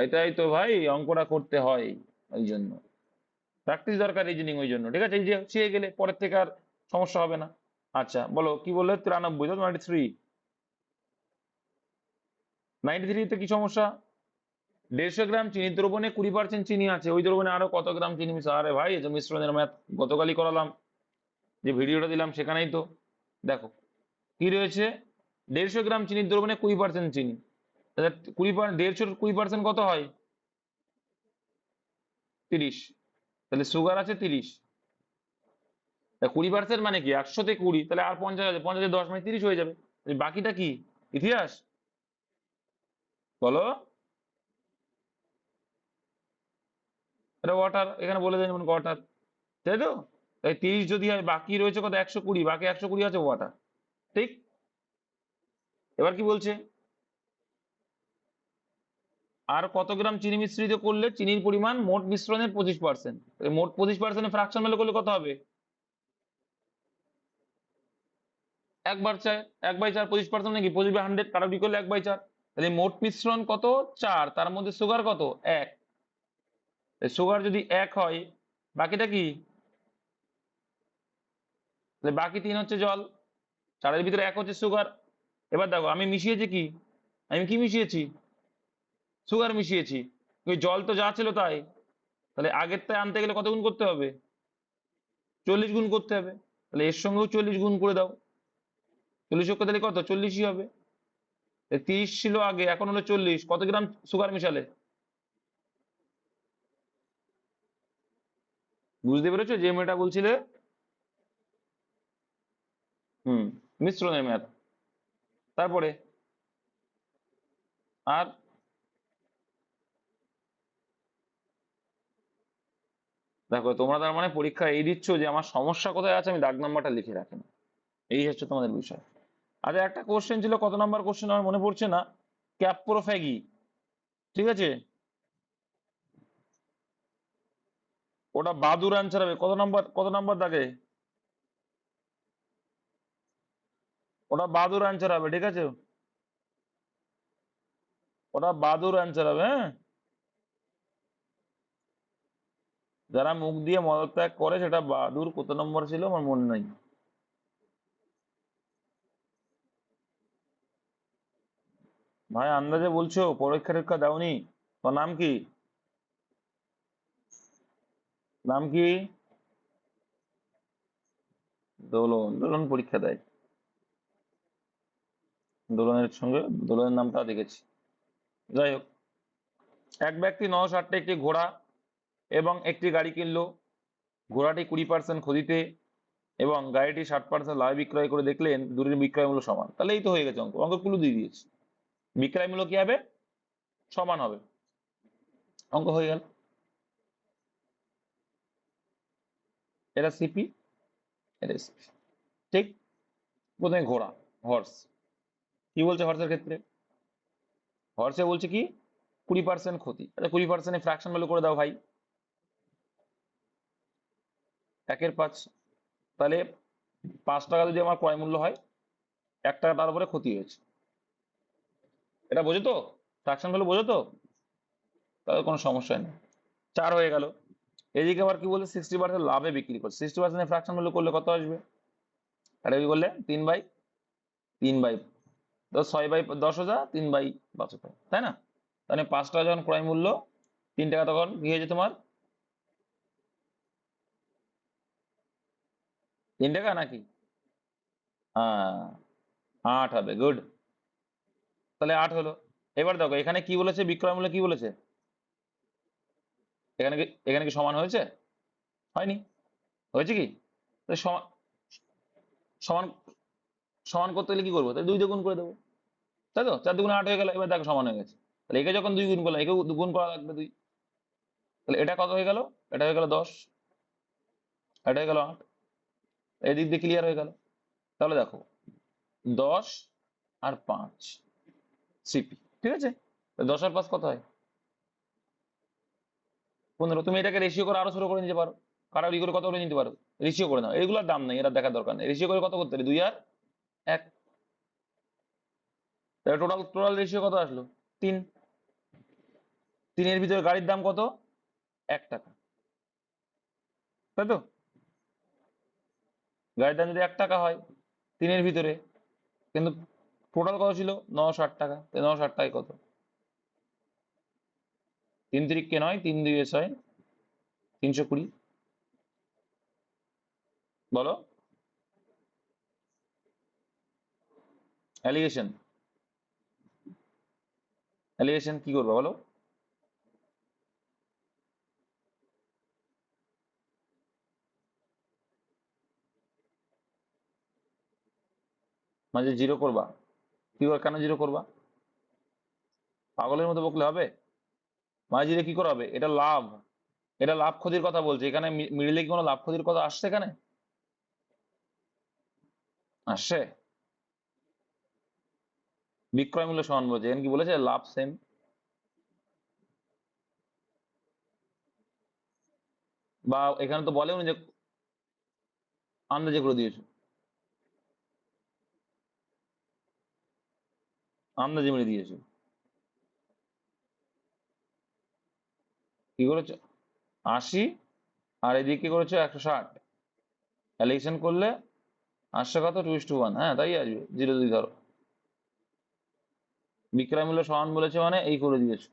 এটাই তো ভাই, অঙ্কটা করতে হয় ওই জন্য, প্র্যাকটিস দরকার, রিজনিং, ওই জন্য। ঠিক আছে, এই যে শিখে গেলে পরের থেকে আর সমস্যা হবে না। আচ্ছা বলো, কি বললে? 93, তো 93। 93-তে কি সমস্যা? 150 গ্রাম চিনির দ্রবণে 20% চিনি আছে, ওই দ্রবণে আরো কত গ্রাম চিনি মিশা? আরে ভাই, এই যে মিশ্রণের ম্যাথ গতকালই করালাম, যে ভিডিওটা দিলাম সেখানেই তো। দেখো কি রয়েছে, 150 গ্রাম চিনির দ্রবণে 20% চিনি, তাহলে 150-20% কত হয়? 30। তাহলে সুগার আছে 30। 20% মানে কি? 100-তে 20, তাহলে আর 50 আছে, 50-এ 10 মানে 30 হয়ে যাবে। বাকিটা কি? ইতিহাস। বলো। এটা ওয়াটার, এখানে বলে দেন ওয়াটার, তাই তো? তাই 30 যদি হয়, বাকি রয়েছে কত? 120, বাকি 120 আছে ওয়াটার। ঠিক। এবার কি বলছে? আর কত গ্রাম চিনি মিশ্রিত করলে চিনির পরিমাণ মোট মিশ্রণের 25%? মোট 25% ফ্রাকশন ভ্যালু করলে কত হবে? 1/4, 1/4, 25% নাকি 25/100 কাটাকুটি করলে 1/4। তাহলে মোট মিশ্রণ কত? 4, তার মধ্যে সুগার কত? 1। সুগার যদি 1 হয়, বাকিটা কি? বাকি 3 হচ্ছে জল, 4-এর ভিতরে 1 হচ্ছে সুগার। এবার দেখো আমি মিশিয়েছি কি? আমি কি মিশিয়েছি? সুগার মিশিয়েছি। ওই জল তো যা ছিল তাই, তাহলে আগেরটায় আনতে গেলে কত গুণ করতে হবে? 40 গুণ করতে হবে। তাহলে এর সঙ্গেও 40 গুণ করে দাও। 40 অক্ষে তাহলে কত? 40ই হবে। 30 ছিল আগে, এখন হলো 40। কত গ্রাম সুগার মিশালে? বুঝতে পেরেছো যে মেয়েটা বলছিলে? হুম, মিশ্রণের ম্যাথ। তারপরে আর দেখো, তোমরা তার মানে পরীক্ষা এই দিচ্ছ যে আমার সমস্যা কোথায় আছে আমি দাগ নাম্বারটা লিখে রাখি না, এই হচ্ছে তোমাদের বিষয়। আচ্ছা, একটা কোশ্চেন ছিল, কত নাম্বার কোশ্চেন আমার মনে পড়ছে না, ক্যাপ্রোফ্যাগি, ঠিক আছে? ওটা বাদুর অ্যান্সার হবে। কত নাম্বার দাগে? ওটা বাদুর অ্যান্সার হবে, ঠিক আছে? ওটা বাদুর অ্যান্সার হবে, হ্যাঁ। যারা মুখ দিয়ে মলত্যাগ করে সেটা বাদুর। কত নম্বর ছিল আমার মনে নাই। ভাই আন্দাজে বলছো? পরীক্ষা টরীক্ষা দাওনি? তোর নাম কি? নাম কি? দোলন। দোলন পরীক্ষা দেয়? দোলনের সঙ্গে দোলনের নামটা দেখেছি। যাই হোক, এক ব্যক্তি 960টা একটি ঘোড়া এবং একটি গাড়ি কিনলো। ঘোড়াটি 20% ক্ষতিতে এবং গাড়িটি 60% লাভে বিক্রয় করে দেখলেন দুটির বিক্রয় মূল্য সমান। তাহলে এই তো হয়ে গেছে অঙ্ক। অঙ্ক ক্লু দিয়ে দিয়েছি, বিক্রয় মূল্য কি হবে? সমান হবে। অঙ্ক হয়ে গেল। এটা সিপি, এটা এসপি, ঠিক। প্রথমে ঘোড়া, হর্স। কি বলছে হর্সের ক্ষেত্রে? হর্সে বলছে কি? 20% ক্ষতি। আচ্ছা, 20% ফ্র্যাকশন ভ্যালু করে দাও ভাই। 1/5। তাহলে 5 টাকা যদি আমার ক্রয় মূল্য হয়, 1 টাকা তার উপরে ক্ষতি হয়েছে। এটা বোঝো তো? ফ্র্যাকশন ভ্যালু বোঝো তো? তাহলে কোনো সমস্যা নেই। 4 হয়ে গেল। এদিকে আবার কি বলছে? 60% লাভে বিক্রি করছে। 60% ফ্র্যাকশন ভ্যালু করলে কত আসবে? এটা কি করলে 3/3, তো 6/10,000, 3/5,000, তাই না? তাহলে 5 টাকা যখন ক্রয় মূল্য, 3 টাকা তখন কি হয়েছে তোমার? 3 টাকা নাকি? হ্যাঁ, 8 হবে। গুড। তাহলে 8 হলো। এবার দেখো এখানে কি বলেছে? বিক্রয় মূল্য কি বলেছে? এখানে কি সমান হয়েছে? হয়নি। হয়েছে কি? তাহলে সমান, সমান সমান করতে গেলে কি করবো? তাহলে 2 দিয়ে গুণ করে দেবো, তাই তো? 4 2 8 হয়ে গেল। এবার দেখো সমান হয়ে গেছে। তাহলে একে যখন 2 গুণ করলাম, একেও গুণ করা লাগবে 2। তাহলে এটা কত হয়ে গেল? এটা হয়ে গেল 10, এটা হয়ে গেল 8। এদিক দিয়ে ক্লিয়ার হয়ে গেল। তাহলে দেখো 10 আর 5 সিপি, ঠিক আছে? 10 আর 5 কত হয়? 15। তুমি এটাকে রেশিও করে আরো ছোট করে নিতে পারো, কাটাকুটি করে কত করে নিতে পারো, রেশিও করে নাও। এগুলোর দাম নেই, এটা দেখার দরকার নেই। রেশিও করে কত করতে পারি? 2 আর 1। তাহলে টোটাল টোটাল রেশিও কত আসলো? 3। 3-এর ভিতরে গাড়ির দাম কত? 1 টাকা, তাই তো? গাড়ির দাম যদি 1 টাকা হয় 3-এর ভিতরে, কিন্তু টোটাল কত ছিল? 960 টাকা। 960 টাকায় কত? 3 তিরিককে 9, 3 2 6, 320। বলো। অ্যালিগেশন, অ্যালিগেশন কি করবো বলো? মাঝে জিরো করবা? কি করে, কেন জিরো করবা? পাগলের মতো বকলে হবে? মাঝে জিরো কি করে হবে? এটা লাভ, এটা লাভ ক্ষতির কথা বলছে। এখানে মিডিলে কি কোনো লাভ ক্ষতির কথা আসছে এখানে? আসছে? বিক্রয় মূল্য সমান বলছে, এখানে কি বলেছে? লাভ সেম। বা এখানে তো বলেও যে আন্দাজে করে দিয়েছো, আন্দাজে মেরে দিয়েছো। কি করেছো? 80 আর এদিকে কি করেছো 160, অ্যালিগেশন করলে আসছে কত 2:1, হ্যাঁ তাই আসবে 0.2 ধরো। বিক্রয় মূল্য সমান বলেছে মানে এই করে দিয়েছো,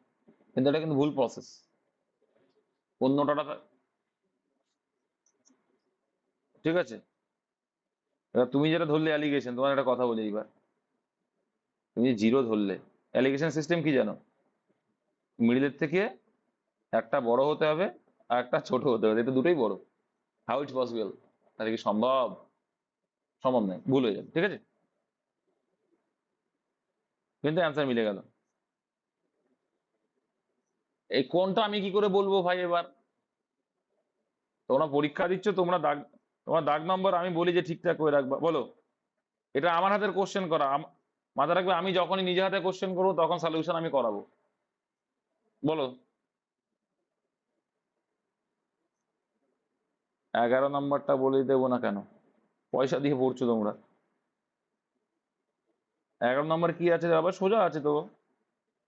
কিন্তু এটা কিন্তু ভুল প্রসেস। অন্যটা ঠিক আছে। এবার তুমি যেটা ধরলে অ্যালিগেশন, তোমার একটা কথা বলি এইবার, তুমি জিরো ধরলে, অ্যালিগেশন সিস্টেম কি জানো? মিডিলের থেকে একটা বড় হতে হবে আর একটা ছোট হতে হবে, এটা দুটোই বড়। How it's possible? তাহলে কি সম্ভব? সম্ভব নয়, ভুল হয়ে যাবে, ঠিক আছে। কিন্তু অ্যান্সার মিলে গেল। এই কোনটা আমি কি করে বলবো ভাই এবার? তোমরা পরীক্ষা দিচ্ছ, তোমরা দাগ নম্বর আমি বলি যে ঠিকঠাক করে রাখবা, বলো। এটা আমার হাতের কোশ্চেন করা, মাথায় রাখবে আমি যখনই নিজে হাতে কোশ্চেন করবো তখন সলিউশন আমি করাবো। বলো। 11 নম্বরটা বলে দেবো না কেন? পয়সা দিয়ে পড়ছো তোমরা। 11 নম্বর কি আছে আবার? সোজা আছে তো।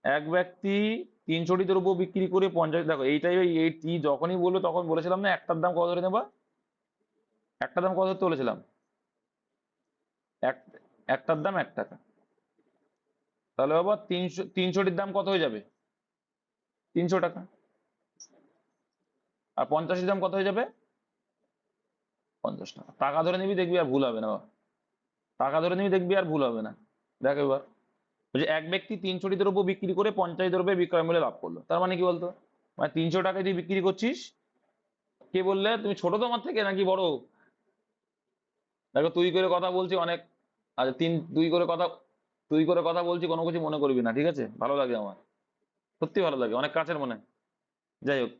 এক ব্যক্তি 300টি দ্রব্য বিক্রি করে 50, দেখো এইটাই, এই টি যখনই বললো তখন বলেছিলাম না একটার দাম কত ধরে নেবা? একটার দাম কত ধরতে বলেছিলাম? এক একটার দাম 1 টাকা। তাহলে বাবা 300টির দাম কত হয়ে যাবে? 300 টাকা। আর 50টির দাম কত হয়ে যাবে? 50 টাকা। টাকা ধরে নিবি, দেখবি আর ভুল হবে না বাবা। টাকা ধরে নিবি, দেখবি আর ভুল হবে না। দেখ এবার, বলছে এক ব্যক্তি 300টি দ্রব্য বিক্রি করে 50 দ্রব্যের বিক্রয় মূল্যে লাভ করলো, তার মানে কি বলতো? মানে 300 টাকায় তুই বিক্রি করছিস। কে বললে তুমি ছোট তোমার থেকে নাকি বড়? দেখো তুই করে কথা বলছি অনেক। আচ্ছা তুই করে কথা বলছি, কোনো কিছু মনে করবি না, ঠিক আছে? ভালো লাগে আমার, সত্যি ভালো লাগে, অনেক কাছের মনে। যাই হোক,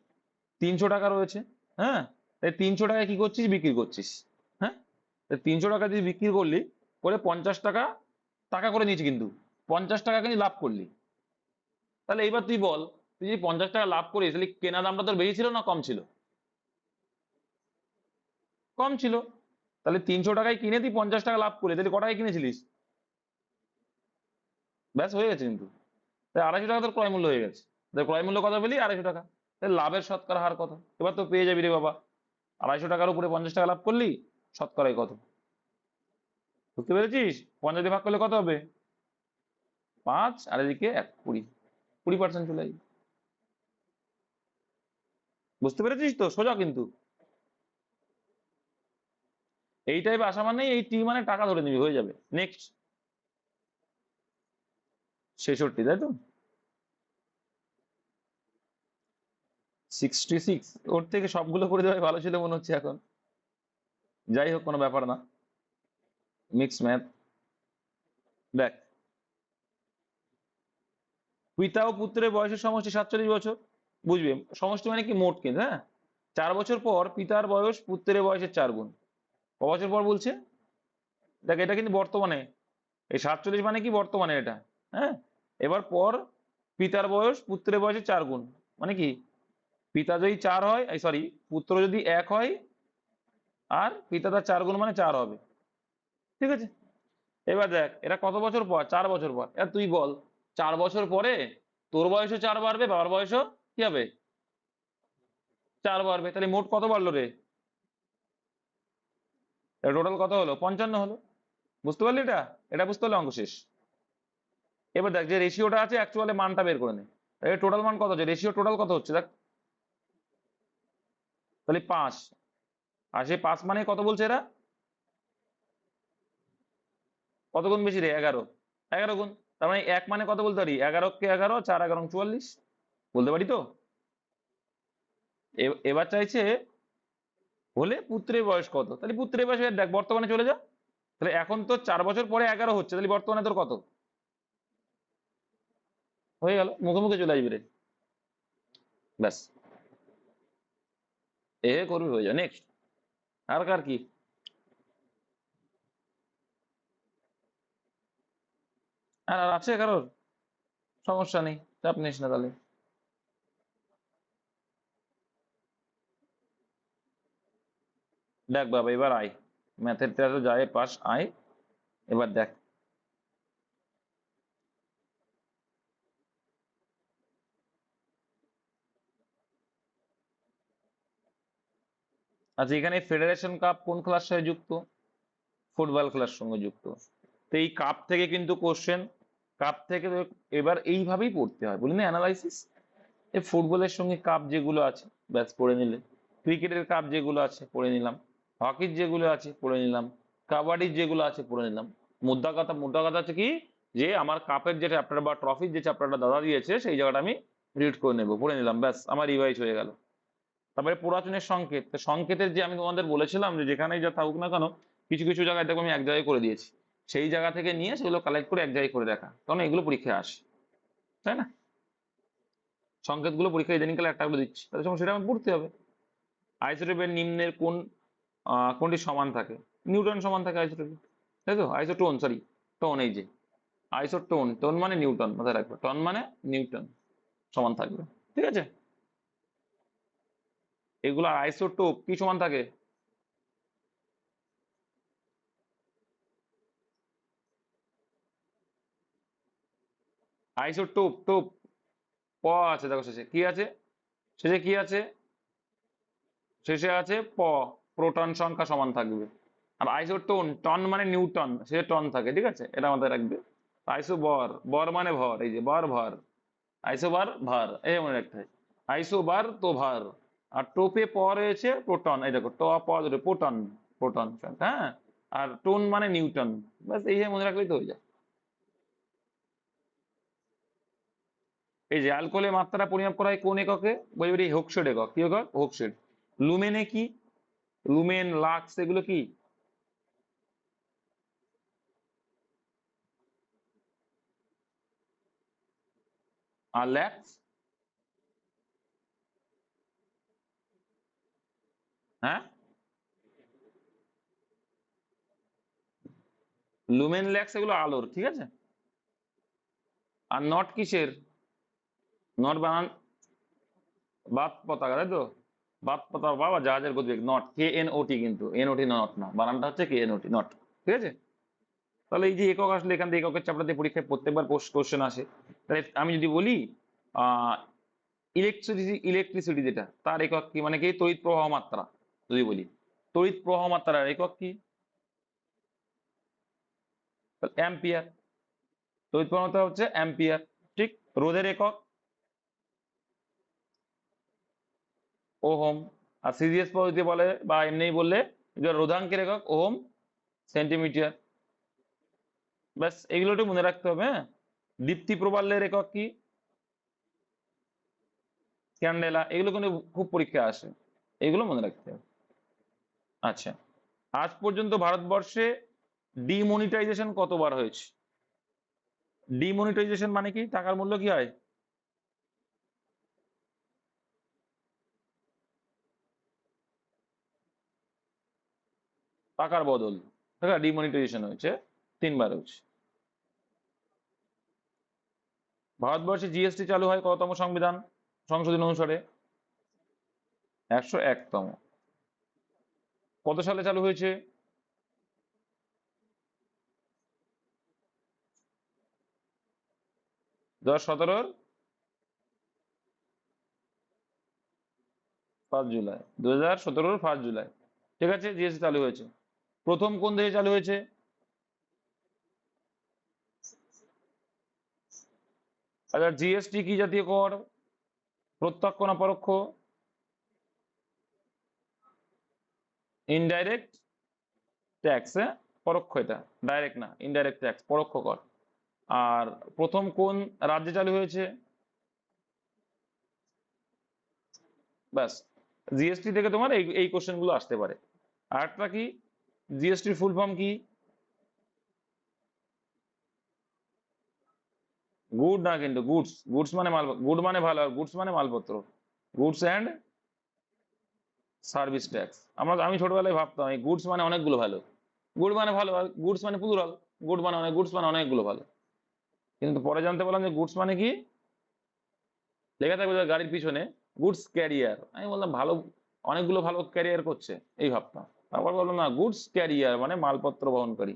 300 টাকা রয়েছে, হ্যাঁ। এই 300 টাকায় কি করছিস? বিক্রি করছিস, হ্যাঁ। 300 টাকা দিয়ে বিক্রি করলি, করে 50 টাকা টাকা করে নিয়েছি, কিন্তু 50 টাকা কিন্তু লাভ করলি। তাহলে এইবার তুই বল, তুই যদি 50 টাকা লাভ করিস তাহলে কেনা দামটা তোর বেশি ছিল না কম ছিল? কম ছিল। তাহলে 300 টাকায় কিনে তুই 50 টাকা লাভ করলি, তাহলে কটাকায় কিনেছিলিস? ব্যাস হয়ে গেছে কিন্তু। তাই 250 টাকা তোর ক্রয় মূল্য হয়ে গেছে। তাই ক্রয় মূল্য কত পেলি? 250 টাকা। তাহলে লাভের শতকরা হার কত? এবার তো পেয়ে যাবি রে বাবা। 250 টাকার উপরে 50 টাকা লাভ করলি, শতকরায় কত? বুঝতে পেরেছিস? 50 দিয়ে ভাগ করলে কত হবে? 5, আর এদিকে 20, 20% চলে আসবে। বুঝতে পেরেছিস তো? সোজা কিন্তু। এই টাইপ আসা মানে এই টি মানে টাকা ধরে নিবি, হয়ে যাবে। নেক্সট। 66, তাই তো? 66, ওর থেকে সবগুলো করে দেওয়াই ভালো ছিল মনে হচ্ছে এখন। যাই হোক, কোনো ব্যাপার না। Mix math. দেখ, পিতা ও পুত্রের বয়সের সমষ্টি 47 বছর। বুঝবে, সমষ্টি মানে কি? মোট কিন্তু, হ্যাঁ। 4 বছর পর পিতার বয়স পুত্রের বয়সের 4 গুণ। ক বছর পর বলছে? দেখ, এটা কিন্তু বর্তমানে, এই 47 মানে কি? বর্তমানে এটা, হ্যাঁ। এবার পর পিতার বয়স পুত্রের বয়সের 4 গুণ, মানে কি? পিতা যদি 4 হয়, সরি, পুত্র যদি 1 হয়, আর পিতা তার 4 গুণ মানে 4 হবে, ঠিক আছে। এবার দেখ, এটা কত বছর পর? 4 বছর পর। এবার তুই বল, 4 বছর পরে তোর বয়সও 4 বাড়বে, বাবার বয়সও কি হবে? 4 বাড়বে, তাহলে মোট কত বাড়লো রে? টোটাল কত হলো? 55 হলো। বুঝতে পারলি? এটা এটা বুঝতে পারলে অঙ্ক শেষ। এবার দেখ, যে রেশিওটা আছে অ্যাকচুয়ালি মানটা বের করে নে। টোটাল মান কত হচ্ছে? রেশিও টোটাল কত হচ্ছে দেখ। তাহলে 5, আর সেই 5 মানে কত বলছে এরা? কত গুণ বেশি রে? 11। 11 গুণ। তার মানে 1 মানে কত বলতে পারি? 11 কে 11, 4 11 44 বলতে পারি তো। এবার চাইছে হলে পুত্রের বয়স কত, তাহলে পুত্রের বয়স দেখ বর্তমানে চলে যা। তাহলে এখন তো 4 বছর পরে 11 হচ্ছে, তাহলে বর্তমানে তোর কত? হয়ে গেল, মুখে মুখে চলে আসবে রে। ব্যাস, এ করবি, হয়ে যায়। নেক্সট। আর কার কি? আর আর আছে কারোর? সমস্যা নেই, চাপ নিস না তাহলে। দেখ বাবা, এবার আয়, ম্যাথের তো যায় পাস, আয়। এবার দেখ, আচ্ছা, এখানে ফেডারেশন কাপ কোন খেলার সাথে যুক্ত? ফুটবল খেলার সঙ্গে যুক্ত। তো এই কাপ থেকে কিন্তু কোশ্চেন, কাপ থেকে তো এবার এইভাবেই পড়তে হয়, বলি না অ্যানালাইসিস। এই ফুটবলের সঙ্গে কাপ যেগুলো আছে ব্যাস পড়ে নিলে, ক্রিকেটের কাপ যেগুলো আছে পড়ে নিলাম, হকির যেগুলো আছে পড়ে নিলাম, কাবাডির যেগুলো আছে পড়ে নিলাম। মোদ্দা কথা হচ্ছে কি, যে আমার কাপের যে চ্যাপ্টার বা ট্রফির যে চ্যাপ্টারটা দাদা দিয়েছে সেই জায়গাটা আমি রিড করে নেবো, পড়ে নিলাম, ব্যাস আমার রিভাইজ হয়ে গেল। তারপরে পুরাতনের সংকেত, তো সংকেতের যে আমি তোমাদের বলেছিলাম যে যেখানেই যা থাকুক না কেন, কিছু কিছু জায়গায় দেখো আমি এক জায়গায় করে দিয়েছি, সেই জায়গা থেকে নিয়ে সেগুলো কালেক্ট করে এক জায়গায় করে রাখা, কারণ এগুলো পরীক্ষায় আসে, তাই না? সংকেতগুলো পরীক্ষায় ইদানিং কালে একটা করে দিচ্ছি, তাদের সময় সেটা আমার পড়তে হবে। আইসোটোপের নিম্নের কোনটি সমান থাকে? নিউটন সমান থাকে আইসোটোপে, তাই তো? আইসোটোন, সরি, টোন, এই যে আইসোটোন, টোন মানে নিউটন, মাথায় রাখবে, টন মানে নিউটন, সমান থাকবে, ঠিক আছে? এগুলো আইসোটোপ কি সমান থাকে? আইসোটোপ, টোপ, প আছে, দেখো শেষে কি আছে, শেষে কি আছে, শেষে আছে প, প্রোটন সংখ্যা সমান থাকবে। আর আইসোটোন, টন মানে নিউটন, সে টন থাকে, ঠিক আছে, এটা মাথায় রাখবে। আইসো বর, বর মানে ভর, এই যে বর ভর, আইসো বার ভার, এই মনে রাখতে হয়। আইসো বার তো ভার, আর টোপে প রয়েছে প্রোটন, এই দেখো ট প ধরে প্রোটন, প্রোটন সংখ্যা, হ্যাঁ। আর টোন মানে নিউটন, ব্যাস এই মনে রাখলেই তো হয়ে যায়। এই যে অ্যালকোহলের মাত্রা পরিমাপ করা হয় কোন এককে? বলবে হোক্সেড একক, কি একক? হোক্সেড। লুমেনে কি? লুমেন, লাক্স, এগুলো কি? আর ল্যাক্স? হ্যাঁ, লুমেন, ল্যাক্স এগুলো আলোর, ঠিক আছে। আর নট কিসের? নট বানান বাত পতাকা, তাই তো? বাত পতাকা, বাবা, জাহাজের গতিবেগ, নট, কে এন ও টি, কিন্তু এন ও টি নট না, বানানটা হচ্ছে K N O T, not, ঠিক আছে। তাহলে এই যে একক আসলে এখান থেকে এককের চাপটা দিয়ে পরীক্ষায় প্রত্যেকবার কোশ্চেন আসে। তাহলে আমি যদি বলি আহ ইলেকট্রিসিটি যেটা, তার একক কি, মানে কি তড়িৎ প্রবাহ মাত্রা, যদি বলি তড়িৎ প্রবাহ মাত্রার একক কি? অ্যাম্পিয়ার। তড়িৎ প্রবাহ মাত্রা হচ্ছে অ্যাম্পিয়ার, ঠিক। রোধের একক? ওহম। আর সিজিএস পদ্ধতি বলে বা এমনি বললে, যে রোধাঙ্কের একক ওহম, সেন্টিমিটার, ব্যাস এগুলো একটু মনে রাখতে হবে, হ্যাঁ। দীপ্তি প্রবাল্যের একক কি? ক্যান্ডেলা, এগুলো কিন্তু খুব পরীক্ষা আসে, এগুলো মনে রাখতে হবে। আচ্ছা, আজ পর্যন্ত ভারতবর্ষে ডিমনিটাইজেশন কতবার হয়েছে? ডিমনিটাইজেশন মানে কি? টাকার মূল্য কি হয়? টাকার বদল, টাকা ডিমনিটাইজেশন হয়েছে 3বার হয়েছে। ভারতবর্ষে জিএসটি চালু হয় কততম সংবিধান সংশোধন অনুসারে? 101তম। কত সালে চালু হয়েছে? 2017-র 1 জুলাই, 2017-র 1 জুলাই, ঠিক আছে, জিএসটি চালু হয়েছে। প্রথম কোন দেশে চালু হয়েছে? আচ্ছা, জিএসটি কি জাতীয় কর? প্রত্যক্ষ না পরোক্ষ? ইনডাইরেক্ট ট্যাক্স, হ্যাঁ, পরোক্ষ, এটা ডাইরেক্ট না, ইনডাইরেক্ট ট্যাক্স, পরোক্ষ কর। আর প্রথম কোন রাজ্যে চালু হয়েছে? ব্যাস, জিএসটি থেকে তোমার এই এই কোশ্চেন গুলো আসতে পারে। আর একটা কি, জিএসটির ফুল ফর্ম কি? গুড না, কিন্তু গুডস, গুডস মানে মাল, গুড মানে ভালো, আর গুডস মানে মালপত্র, গুডস অ্যান্ড সার্ভিস ট্যাক্স। আমি ছোটবেলায় ভাবতাম এই গুডস মানে অনেকগুলো ভালো, গুড মানে ভালো, আর গুডস মানে প্লুরাল, গুড মানে অনেক, গুডস মানে অনেকগুলো ভালো। কিন্তু পরে জানতে পারলাম যে গুডস মানে কি, লেখা থাকবে যে গাড়ির পিছনে গুডস ক্যারিয়ার, আমি বললাম ভালো, অনেকগুলো ভালো ক্যারিয়ার করছে, এই ভাবতাম। তারপর বললাম না, গুডস ক্যারিয়ার মানে মালপত্র বহনকারী।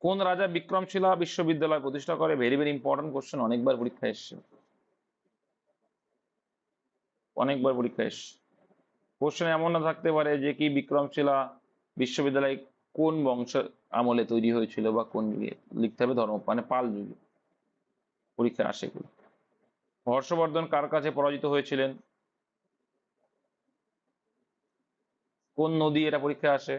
কোন রাজা বিক্রমশিলা বিশ্ববিদ্যালয় প্রতিষ্ঠা করে? ভেরি ভেরি ইম্পর্টেন্ট কোশ্চেন, অনেকবার পরীক্ষা এসছে, অনেকবার পরীক্ষা এসছে। কোশ্চেন এমন না থাকতে পারে যে কি বিক্রমশিলা বিশ্ববিদ্যালয় কোন বংশের আমলে তৈরি হয়েছিল বা কোন যুগে, লিখতে হবে ধর্ম মানে পাল যুগে, পরীক্ষায় আসে এগুলো। হর্ষবর্ধন কার কাছে পরাজিত হয়েছিলেন, কোন নদী, এটা পরীক্ষায় আসে।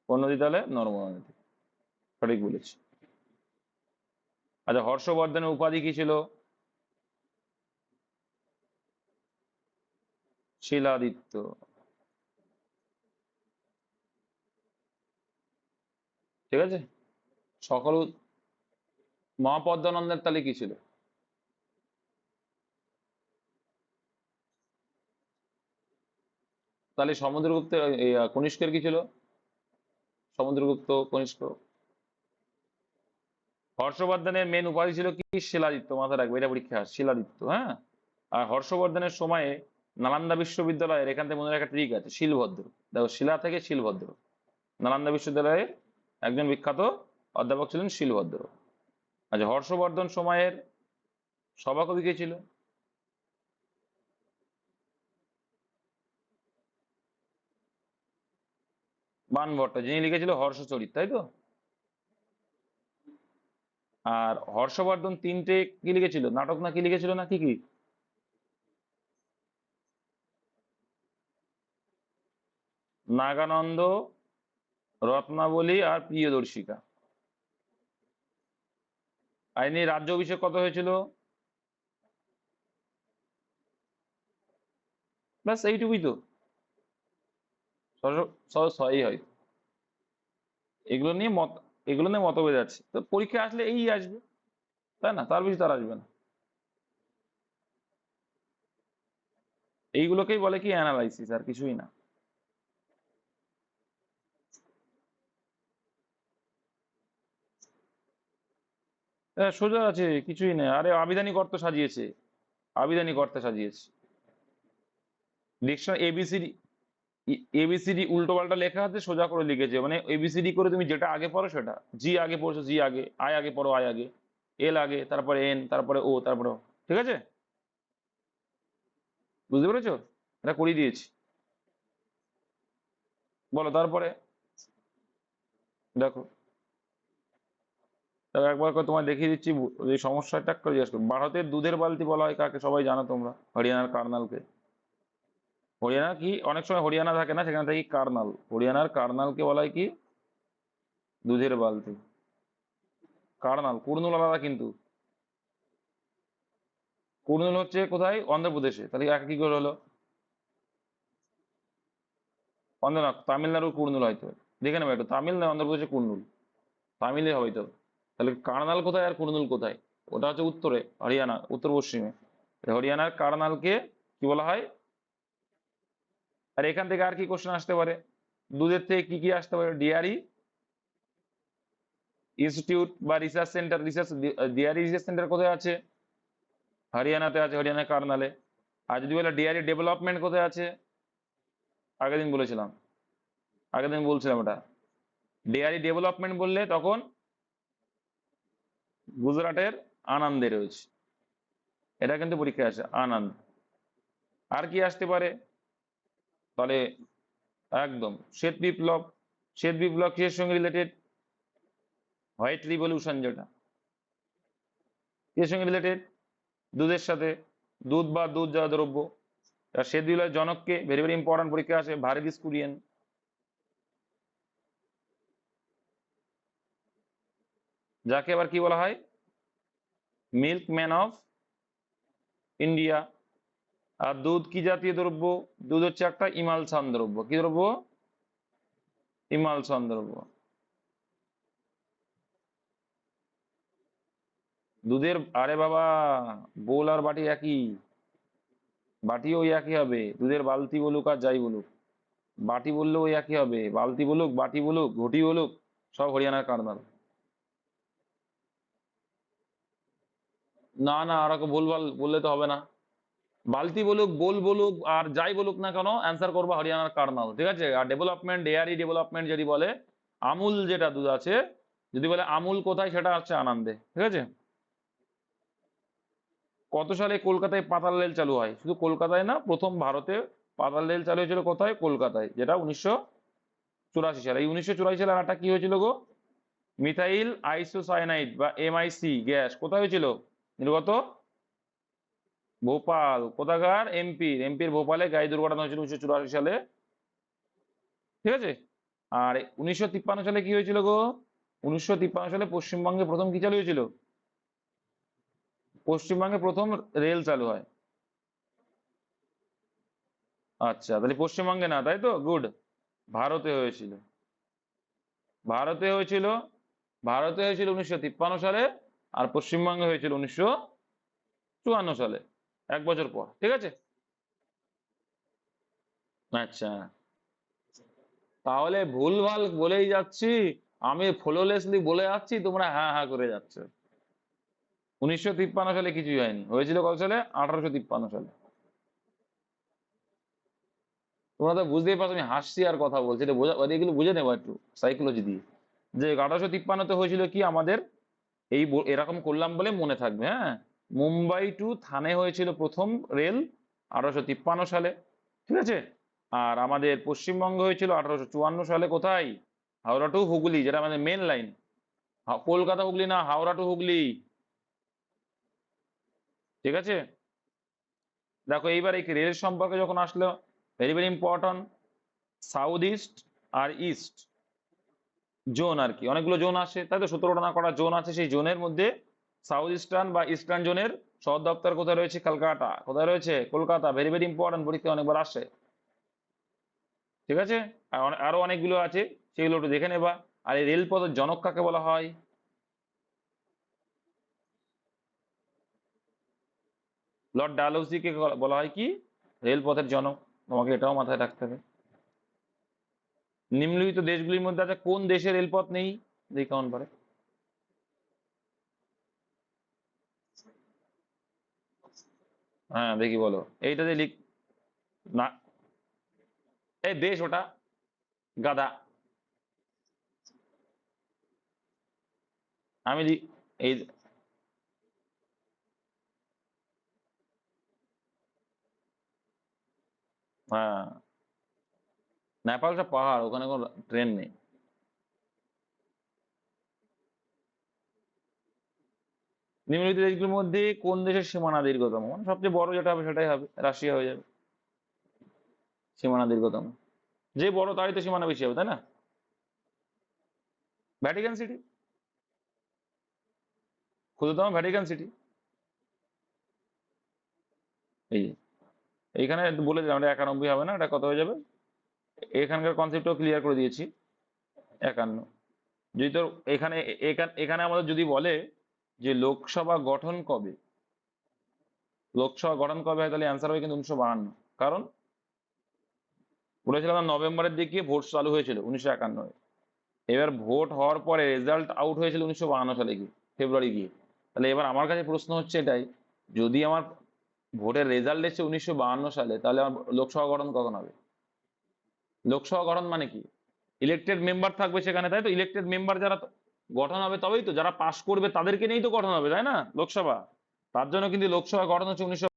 কোন নদী তাহলে? নর্মদা নদী, সঠিক বলেছি। আচ্ছা, হর্ষবর্ধনের উপাধি কি ছিল? শিলাদিত্য। ঠিক আছে। সকল মহাপদ্মানন্দের তাহলে কি ছিল? তাহলে সমুদ্রগুপ্তের কনিষ্কের কি ছিল? সমুদ্রগুপ্ত, কনিষ্ক। হর্ষবর্ধনের মেন উপাধি ছিল কি? শিলাদিত্য, মাথায় রাখবে, এটা পরীক্ষা আসে, শিলাদিত্য। হ্যাঁ। আর হর্ষবর্ধনের সময়ে নালন্দা বিশ্ববিদ্যালয়ের, এখান থেকে মনে রাখার ট্রিক আছে, শিলভদ্র। দেখো, শিলা থেকে শিলভদ্র, নালন্দা বিশ্ববিদ্যালয়ে একজন বিখ্যাত অধ্যাপক ছিলেন শিলভদ্র। আচ্ছা, হর্ষবর্ধন সময়ের সভাকবি কে ছিল? বাণভট্ট, যিনি লিখেছিল হর্ষচরিত, তাই তো? আর হর্ষবর্ধন তিনটে কি লিখেছিল, নাটক না কি লিখেছিল, না কি কি? নাগানন্দ, রত্নাবলী আর প্রিয়দর্শিকা। আইনি রাজ্য অভিষেক কত হয়েছিল? ব্যাস এইটুকুই তো, ছয়ই হয়। এগুলো নিয়ে মত, এগুলো নিয়ে মতভেদ আছে, তো পরীক্ষা আসলে এই আসবে, তাই না? তার বেশি তার আসবে না। এইগুলোকেই বলে কি অ্যানালাইসিস, আর কিছুই না। সোজা আছে, কিছুই নেই। আরে আবিধানিক অর্থ সাজিয়েছে, আবিধানিক অর্থে সাজিয়েছে। ডিকশনারি এবিসিডি, এবিসিডি উল্টো পাল্টা লেখা আছে, সোজা করে লিখেছে, মানে এবিসিডি করে তুমি যেটা আগে পড়ো সেটা। জি আগে পড়ছো, জি আগে, আই আগে পড়ো, আই আগে, এল আগে, তারপরে এন, তারপরে ও, তারপরে ও। ঠিক আছে, বুঝতে পেরেছো? এটা করিয়ে দিয়েছি। বলো তারপরে। দেখো, তবে একবার করে তোমায় দেখিয়ে দিচ্ছি, যে সমস্যাটা করে জিজ্ঞেস করো। ভারতের দুধের বালতি বলা হয় কাকে, সবাই জানো তোমরা? হরিয়ানার কার্নালকে। হরিয়ানা কি, অনেক সময় হরিয়ানা থাকে না, সেখানে থাকি কার্নাল, হরিয়ানার কার্নালকে বলা হয় কি? দুধের বালতি। কার্নাল, কুর্নুল আলাদা কিন্তু। কুর্নুল হচ্ছে কোথায়? অন্ধ্রপ্রদেশে। তাহলে এক কি করে হলো? অন্ধ্র না, তামিলনাড়ুর কুর্নুল হয়তো, দেখে নেবে একটু, তামিল না অন্ধ্রপ্রদেশে কুর্নুল, তামিলে হবে তো। তাহলে কার্নাল কোথায় আর কুর্নুল কোথায়? ওটা হচ্ছে উত্তরে, হরিয়ানা উত্তর পশ্চিমে। হরিয়ানার কার্নালকে কি বলা হয়? আর এখান থেকে আর কি কোশ্চেন আসতে পারে? দুধের থেকে কি কি আসতে পারে? ডেয়ারি ইনস্টিটিউট বা research centre, research, dairy research centre কোথায় আছে? হরিয়ানাতে আছে, হরিয়ানা কার্নালে। আর যদি বলে ডেয়ারি ডেভেলপমেন্ট কোথায় আছে? আগের দিন বলেছিলাম, আগের দিন বলছিলাম এটা। ডেয়ারি ডেভেলপমেন্ট বললে তখন গুজরাটের আনন্দে রয়েছে। এটা কিন্তু পরীক্ষায় আসে, আনন্দ। আর কি আসতে পারে তাহলে? একদম শ্বেত বিপ্লব। শ্বেত বিপ্লব কিসের সঙ্গে রিলেটেড? হোয়াইট রিভলিউশন যেটা, কিসের সঙ্গে রিলেটেড? দুধের সাথে। দুধ বা দুধজাত দ্রব্য। আর শ্বেত বিপ্লবের জনককে, ভেরি ভেরি ইম্পর্টেন্ট, পরীক্ষা আসে, ভার্গিস কুরিয়েন। যাকে আবার কি বলা হয়? Milk man of India. আর দুধ কি জাতীয় দ্রব্য? দুধ হচ্ছে একটা ইমালসান দ্রব্য। কি দ্রব্য? ইমালসান দ্রব্য। দুধের, আরে বাবা, বোল আর বাটি একই, বাটিও ওই একই হবে। দুধের বালতি বলুক আর যাই বলুক, বাটি বললেও ওই একই হবে। বালতি বলুক, বাটি বলুক, ঘটি বলুক, সব হরিয়ানার কার্নাল। না না, আর ভুলভাল বললে তো হবে না। বালতি বলুক, বোল বলুক, আর যাই বলুক না কেন, অ্যান্সার করবো হরিয়ানার কার্নাল। ঠিক আছে। আর ডেভেলপমেন্ট, ডেয়ারি ডেভেলপমেন্ট যদি বলে, আমুল যেটা দুধ আছে, যদি বলে আমুল কোথায়, সেটা হচ্ছে আনন্দে। ঠিক আছে। কত সালে কলকাতায় পাতাল রেল চালু হয়? শুধু কলকাতায় না, প্রথম ভারতে পাতাল রেল চালু হয়েছিল কোথায়? কলকাতায়, যেটা 1984 সালে। এই 1984 সালে একটা কি হয়েছিল গো? মিথাইল আইসোসায়ানাইড বা এমআইসি গ্যাস কোথায় হয়েছিল নির্গত? ভোপাল। কোথাকার? এমপির ভোপালে গাড়ি দুর্ঘটনা হয়েছিল 1984 সালে। ঠিক আছে। আর 1953 সালে কি হয়েছিল গো? 1953 সালে পশ্চিমবঙ্গে প্রথম কি চালু হয়েছিল? পশ্চিমবঙ্গে প্রথম রেল চালু হয়। আচ্ছা, তাহলে পশ্চিমবঙ্গে না, তাই তো? গুড। ভারতে হয়েছিল। ভারতে হয়েছিল। ভারতে হয়েছিল 1953 সালে। আর পশ্চিমবঙ্গে হয়েছিল 1954 সালে, 1 বছর পর। ঠিক আছে। আচ্ছা, তাহলে ভুলভাল বলেই যাচ্ছি, আমি ফ্লোলেসলি বলে যাচ্ছি, তোমরা হ্যাঁ হ্যাঁ করে যাচ্ছ। 1953 সালে কিছুই হয়নি, হয়েছিল কত সালে? 1853 সালে। তোমরা তো বুঝতেই পারছো আমি হাসছি আর কথা বলছি, এটা বোঝা, এগুলো বুঝে নেবো একটু সাইকোলজি দিয়ে। যে 1853-তে হয়েছিল কি আমাদের, এরকম করলাম বলে মনে থাকবে, হ্যাঁ। মুম্বাই টু থানে হয়েছিল প্রথম রেল 1853 সালে। ঠিক আছে। আর আমাদের পশ্চিমবঙ্গ হয়েছিল 1854 সালে কোথায়? হাওড়া টু হুগলি, যেটা আমাদের মেন লাইন। কলকাতা হুগলি না, হাওড়া টু হুগলি। ঠিক আছে। দেখো এইবার এই রেল সম্পর্কে যখন আসলো, very very important. South east আর ইস্ট জোন আর কি, অনেকগুলো জোন আছে, তাই তো? 17টা না করা জোন আছে। সেই জোনের মধ্যে সাউথ ইস্টার্ন বা ইস্টার্ন জোনের সদর দপ্তর কোথায় রয়েছে? কলকাতা। কোথায় রয়েছে? কলকাতা। ভেরি ভেরি ইম্পর্টেন্ট, পরীক্ষা অনেকবার আসে। ঠিক আছে। আর আরো অনেকগুলো আছে, সেগুলো একটু দেখে নেবা। আর এই রেলপথের জনক কাকে বলা হয়? লর্ড ডালহৌসিকে বলা হয় কি রেলপথের জনক। তোমাকে এটাও মাথায় রাখতে হবে। নিম্নলিখিত দেশগুলির মধ্যে আছে কোন দেশে রেলপথ নেই? দেখি কেমন পারে। হ্যাঁ দেখি বলো। এইটাতে লিখ না, এই দেশ ওটা, গাধা। আমি এই, হ্যাঁ, নেপালটা পাহাড়, ওখানে কোনো ট্রেন নেই। নিম্নলিখিত দেশগুলোর মধ্যে কোন দেশের সীমানা দীর্ঘতম? মানে সবচেয়ে বড় যেটা হবে সেটাই হবে, রাশিয়া হয়ে যাবে সীমানা দীর্ঘতম। যে বড় তারই তো সীমানা বেশি হবে, তাই না? ভ্যাটিকান সিটি, ক্ষুদ্রতম ভ্যাটিকান সিটি। এই যে, এইখানে বলে দিলাম এটা 91 হবে না, এটা কত হয়ে যাবে? এখানকার কনসেপ্টও ক্লিয়ার করে দিয়েছি, 51। যদি তোর এখানে এখানে আমাদের যদি বলে যে লোকসভা গঠন কবে, লোকসভা গঠন কবে হয়, তাহলে অ্যান্সার হবে কিন্তু 1952। কারণ বলেছিলাম নভেম্বরের দিকে ভোট চালু হয়েছিল 1951। এবার ভোট হওয়ার পরে রেজাল্ট আউট হয়েছিল 1952 সালে গিয়ে, ফেব্রুয়ারি গিয়ে। তাহলে এবার আমার কাছে প্রশ্ন হচ্ছে এটাই, যদি আমার ভোটের রেজাল্ট এসেছে 1952 সালে, তাহলে আমার লোকসভা গঠন কখন হবে? লোকসভা গঠন মানে কি? ইলেকটেড মেম্বার থাকবে সেখানে, তাই তো? ইলেকটেড মেম্বার যারা গঠন হবে, তবেই তো যারা পাশ করবে তাদেরকে নিয়েই তো গঠন হবে, তাই না লোকসভা? তার জন্য কিন্তু লোকসভা গঠন হচ্ছে 1952।